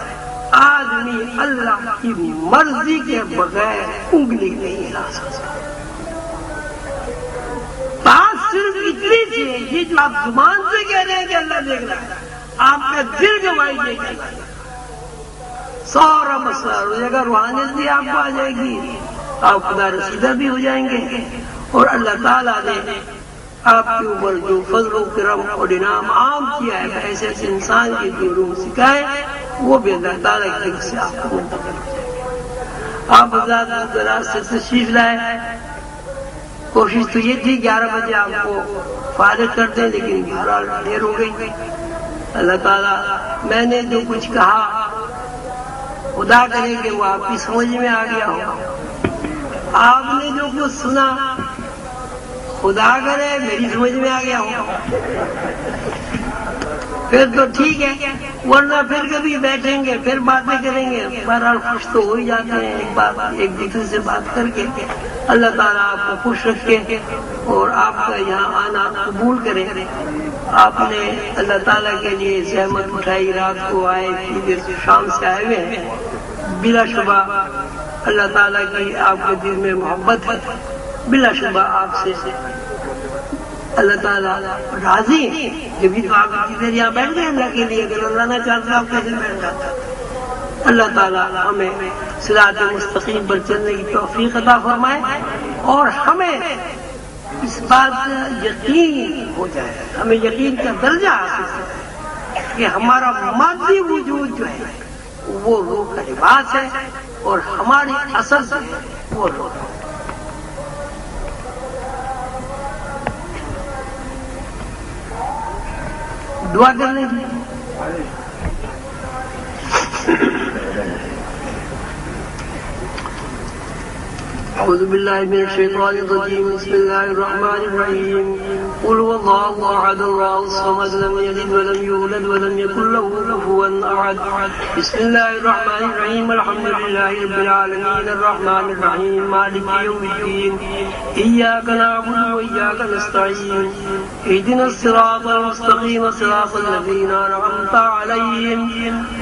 A: آدمی اللہ کی مرضی کے بغیر انگلی نہیں ہلا سکتا۔ بات صرف تسلی سے یہ جو آپ زبان سے کہہ رہے ہیں کہ اللہ دیکھ رہا ہے، آپ کا دل گواہی دے گا، سارا مسئلہ ہو جائے گا، روحانیت بھی آپ کو آ جائے گی، آپ خدا رسیدہ بھی ہو جائیں گے، اور اللہ تعالیٰ نے آپ کے اوپر جو فضل و کرم اور انعام عام کیا ہے ایسے ایسے انسان کی جو علوم سکھائے وہ بھی اللہ تعالیٰ کی طرف سے آپ کو منتقل ہو جائے گا۔ آپ حضرات دراز سے تشریف لائے، کوشش تو یہ تھی 11 بجے آپ کو فارغ کر دیں، لیکن بہرحال دیر ہو گئی۔ اللہ تعالیٰ میں نے جو کچھ کہا خدا کرے کہ وہ آپ کی سمجھ میں آ گیا ہو، آپ نے جو کچھ سنا خدا کرے میری سمجھ میں آ گیا ہو، پھر تو ٹھیک ہے، ورنہ پھر کبھی بیٹھیں گے پھر باتیں کریں گے۔ بہرحال خوش تو ہو ہی جاتے ہیں ایک دوسرے سے بات کر کے۔ اللہ تعالیٰ آپ کو خوش رکھے اور آپ کا یہاں آنا قبول کرے۔ آپ نے اللہ تعالیٰ کے لیے زحمت اٹھائی، رات کو آئے، شام سے آئے ہوئے ہیں، بلا شبہ اللہ تعالیٰ کی آپ کے دل میں محبت ہے، بلا شبہ آپ سے اللہ تعالیٰ راضی ہے۔ جبھی تو آپ کی دیر یہاں بیٹھ گئے اللہ کے لیے، اگر اللہ نہ چاہتا آپ کیسے بیٹھ جاتا۔ اللہ تعالیٰ ہمیں صراط مستقیم پر چلنے کی توفیق عطا فرمائے اور ہمیں اس بات کا یقین ہو جائے، ہمیں یقین کا درجہ حاصل ہے کہ ہمارا مادی وجود جو ہے وہ روح کا لباس ہے اور ہماری اصل سے وہ روح ہے۔ دعا کرنے کی اعوذ باللہ من الشیطان الرجیم، بسم اللہ الرحمن الرحیم، قل هو اللہ احد اللہ الصمد لم یلد ولم یولد ولم یکن له کفوا احد۔ بسم اللہ الرحمن الرحیم، الحمد للہ رب العالمین، الرحمن الرحیم، مالک یوم الدین، ایاک نعبد وایاک نستعین، اهدنا الصراط المستقیم صراط الذین انعمت علیہم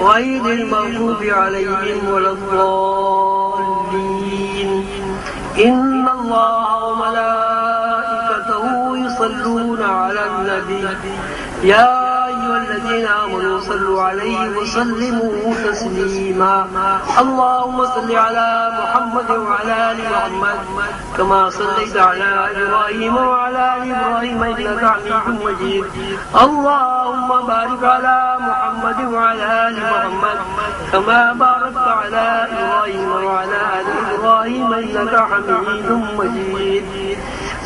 A: غیر المغضوب علیہم ولا الضالین۔ إن الله وملائكته يصلون على النبي يا أيها الذين آمنوا صلوا عليه وسلموا تسليما اللهم صل على محمد وعلى آل محمد كما صليت على إبراهيم وعلى آل إبراهيم إنك حميد مجيد اللهم بارك على محمد وعلى آل محمد كما باركت على إبراهيم وعلى آل إبراهيم إنك حميد مجيد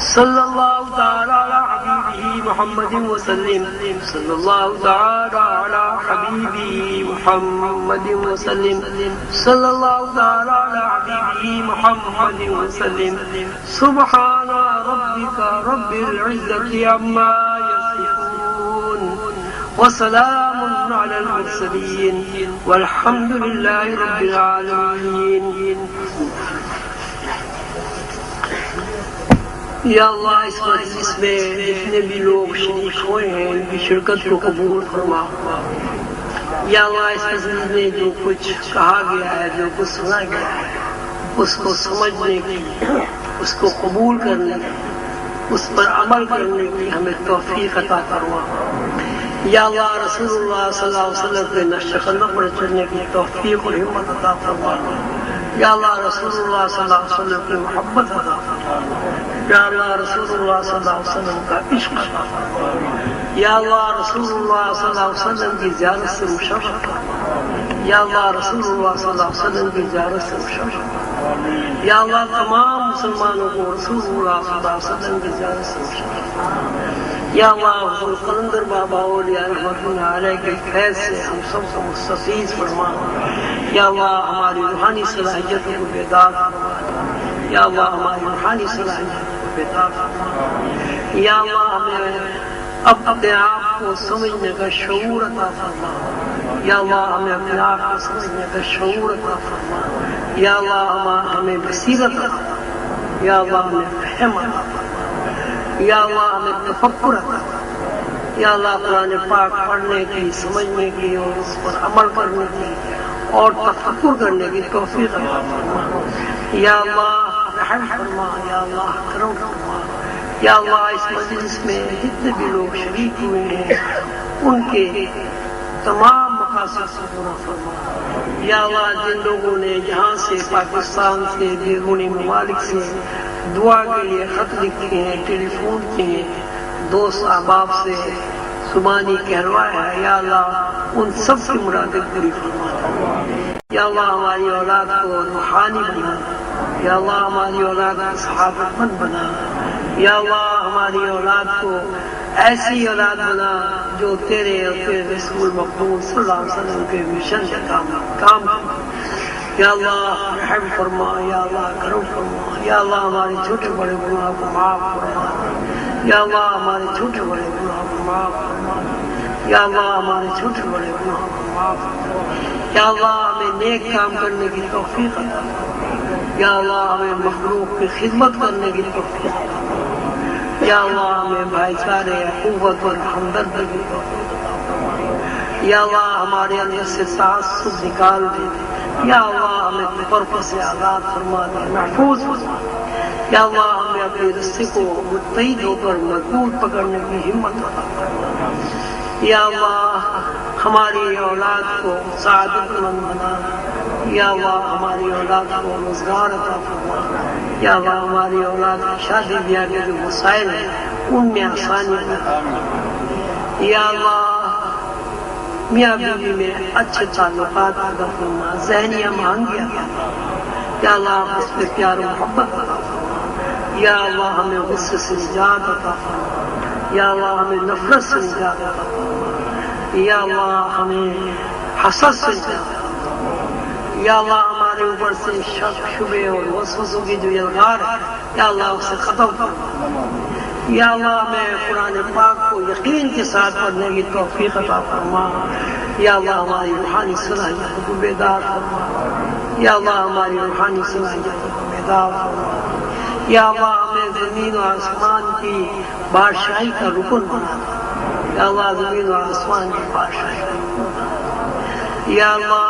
A: صلى الله تعالى على حبيبه محمد وسلم صلى الله تعالى على حبيبه محمد وسلم صلى الله تعالى على حبيبه محمد وسلم سبحان ربك رب العزة عما يصفون وسلام على المرسلين والحمد لله رب العالمين۔ یا اللہ اس مجلس میں جتنے بھی لوگ شریک ہوئے ہیں ان کی شرکت کو قبول فرما۔ یا اللہ اس مجلس میں جو کچھ کہا گیا ہے، جو کچھ سنا گیا ہے، اس کو سمجھنے کی، اس کو قبول کرنے کی، اس پر عمل کرنے کی ہمیں توفیق عطا فرما۔ یا اللہ رسول اللہ صلی اللہ علیہ وسلم کے نقش قدم پر چلنے کی توفیق اور ہمت عطا فرما۔ یا اللہ رسول اللہ صلی اللہ علیہ وسلم کی محبت عطا فرما۔ یا اللہ رسول اللہ صلی اللہ علیہ وسلم کا عشق عطا فرما۔ یا اللہ رسول اللہ صلی اللہ علیہ وسلم کی زیارت سے مشرف فرما۔ یا اللہ رسول اللہ صلی اللہ علیہ وسلم کی زیارت سے مشرف فرما۔ یا اللہ تمام مسلمانوں کو رسول اللہ صلی اللہ علیہ وسلم کی زیارت سے مشرف فرما۔ یا اللہ حضور قلندر بابا اولیاء رحمۃ اللہ علیہ کے فیض سے ہم سب کو مستفیض فرما۔ یا اللہ ہماری روحانی صلاحیتوں کو بیدار فرما۔ یا اللہ ہماری روحانی صلاحیتوں کو بیدار فرما۔ یا اللہ ہمیں اب اپنے آپ کو سمجھنے کا شعور عطا فرما۔ یا اللہ ہمیں اپنے آپ کو سمجھنے کا شعور عطا فرما۔ یا اللہ ہمیں بصیرت عطا فرما۔ یا اللہ ہمیں فہم عطا فرما۔ یا اللہ ہمیں تفکر عطا فرما۔ یا اللہ قرآن پاک پڑھنے کی، سمجھنے کی اور اس پر عمل کرنے کی اور تفکر کرنے کی توفیق عطا فرما۔ یا اللہ رحم فرما۔ یا اللہ کرم فرما۔ یا اللہ اس مجلس میں جتنے بھی لوگ شریک ہوئے ہیں ان کے تمام مقاصد کو پورا فرما۔ یا اللہ جن لوگوں نے جہاں سے پاکستان سے بیرونی ممالک سے دعا کے لیے خط لکھے ہیں، ٹیلی فون کیے ہیں، دوست احباب سے زبانی کہلوایا ہے، یا اللہ ان سب کی مرادیں پوری فرما۔ یا اللہ ہماری اولاد کو روحانی بنا، یا اللہ ہماری اولاد کو صحابت مند بنا، یا اللہ ہماری اولاد کو ایسی اولاد بنا جو تیرے اور تیرے رسول مقبول صلی اللہ علیہ وسلم کے مشن سے کام یا اللہ رحم فرما، یا اللہ کرم فرما، یا اللہ ہمارے چھوٹے بڑے گناہ کو معاف فرما، یا اللہ ہمارے چھوٹے بڑے گناہ کو معاف فرما، یا اللہ ہمارے چھوٹے بڑے گناہ کو معاف فرما، یا اللہ ہمیں نیک کام کرنے کی توفیق عطا فرما، یا اللہ ہمیں مخلوق کی خدمت کرنے کی توفیق عطا فرما، یا اللہ ہمیں بھائی چارے قوت اور ہمدردی کی توفیق عطا فرما، یا اللہ ہمارے اندر سے تعصب نکال دے، یا اللہ ہمیں تفرقہ سے آزاد فرما دے، محفوظ فرما، یا اللہ ہمیں اپنے رستے کو متحد ہو کر مضبوط پکڑنے کی ہمت عطا فرما، یا اللہ ہماری اولاد کو سعادت مند بنا، یا اللہ ہماری اولاد کو روزگار عطا فرما، یا اللہ ہماری اولاد کی شادی بیاہ کے جو مسائل ہیں ان میں آسانی عطا فرما، یا اللہ میاں بیوی میں اچھے تعلقات عطا فرما، ذہنی امانگی عطا فرما، یا اللہ اس میں پیار و محبت عطا فرما، یا اللہ ہمیں غصے سے نجات عطا فرما، یا اللہ ہمیں نفرت سے نجات عطا فرما، یا اللہ ہمیں حسد سے نجات عطا فرما، یا اللہ ہمارے اوپر سے شک شبے اور وسوسوں کی جو یلغار ہے یا اللہ اسے ختم فرما، یا اللہ ہمیں قرآن پاک کو یقین کے ساتھ پڑھنے کی توفیق عطا فرما، یا اللہ ہماری روحانی صلاحیتوں کو بیدار فرما، یا اللہ ہماری روحانی صلاحیتوں کو بیدار فرما، یا اللہ ہمیں زمین و آسمان کی بادشاہی کا رکن بنا، یا اللہ زمین و آسمان کی بادشاہی کا رکن بنا، یا اللہ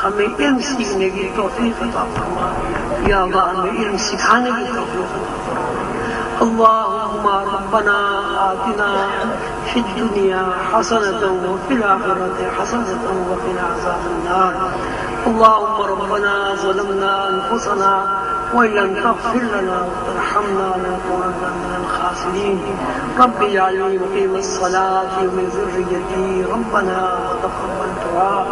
A: ہمیں علم سیکھنے کی توفیق عطا فرما، یا اللہ ہمیں علم سکھانے کی توفیق عطا فرما۔ اللهم ربنا آتنا في الدنيا حسنة وفي الآخرة حسنة وقنا عذاب النار. اللهم ربنا ظلمنا أنفسنا وإن لم تغفر لنا وترحمنا لنكونن من الخاسرين. رب اجعلني مقيم الصلاة ومن ذريتي ربنا وتقبل دعاء.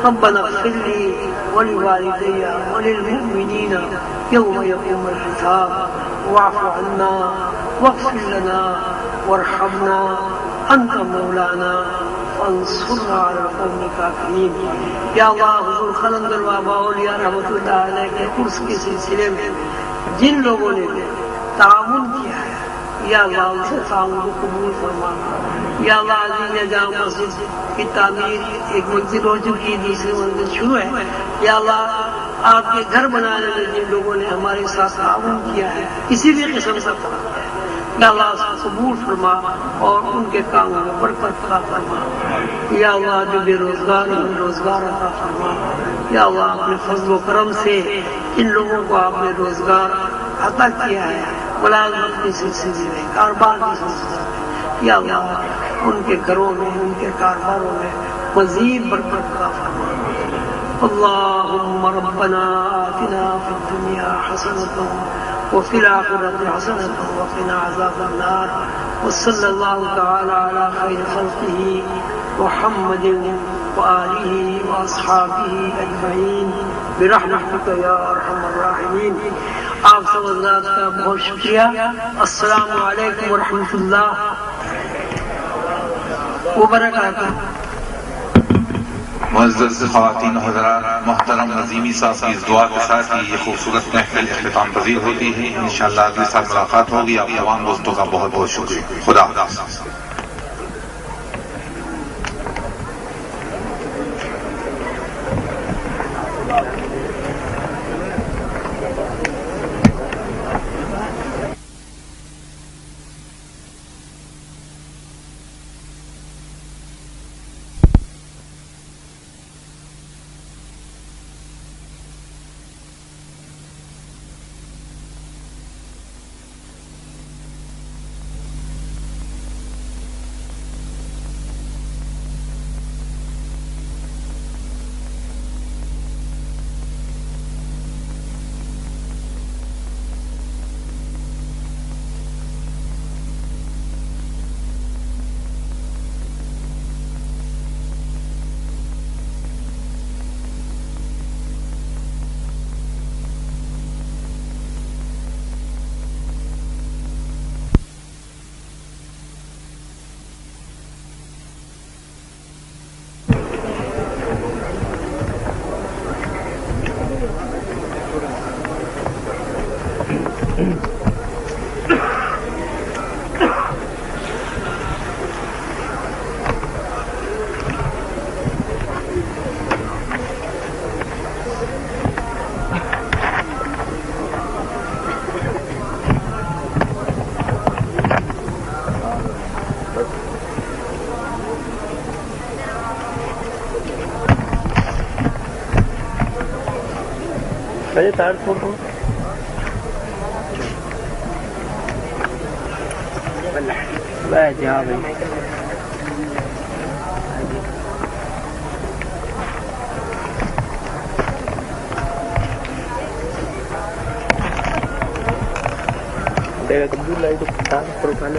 A: ربنا اغفر لي ولوالدي وللمؤمنين يوم يقوم الحساب. واعف عنا واغفر لنا وارحمنا أنت مولانا فانصرنا على القوم الكافرين. یا اللہ حضور خلند البابا اولیاء رحمۃ اللہ علیہ کے عرس کے سلسلے میں جن لوگوں نے تعاون کیا ہے یا اللہ ان سے تعاون کو قبول فرما. یا اللہ عزیز جامع مسجد کی تعمیر ایک منزل ہو چکی، دوسری منزل شروع ہے. یا اللہ آپ کے گھر بنانے میں جن لوگوں نے ہمارے ساتھ تعاون کیا ہے کسی بھی قسم کا یا اللہ اس کو قبول فرما اور ان کے کاموں میں برکت عطا فرما. یا اللہ جو بے روزگار ہیں روزگار عطا فرما. یا اللہ اپنے فضل و کرم سے ان لوگوں کو آپ نے روزگار عطا کیا ہے، ملازمت کے سلسلے میں، کاروبار کے سلسلے میں. یا اللہ ان کے گھروں میں ان کے کاروباروں میں مزید برکت عطا فرما. اللهم ربنا آتنا في الدنيا حسنة وفي الآخرة حسنة وقنا عذاب النار. وصلى الله تعالى على خير خلقه محمد وآله وأصحابه أجمعين برحمتك يا أرحم الراحمين. آپ سب حضرات کا بہت شکریہ. السلام علیکم ورحمۃ اللہ وبرکاتہ.
B: معزز خواتین و حضرات، محترم نظیمی صاحب کی اس دعا کے ساتھ ہی یہ خوبصورت محفل اختتام پذیر ہوتی ہے. انشاءاللہ اگلے سال ملاقات ہوگی. آپ تمام دوستوں کا بہت بہت شکریہ. خدا حافظ.
A: بھائی تار چھوڑو جا بھائی تبدیل لائٹ پروفائل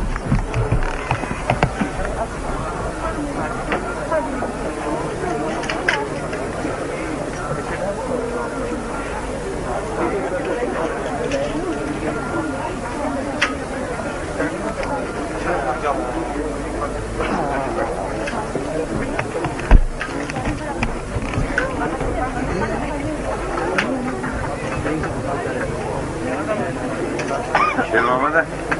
B: شیر محمد ہے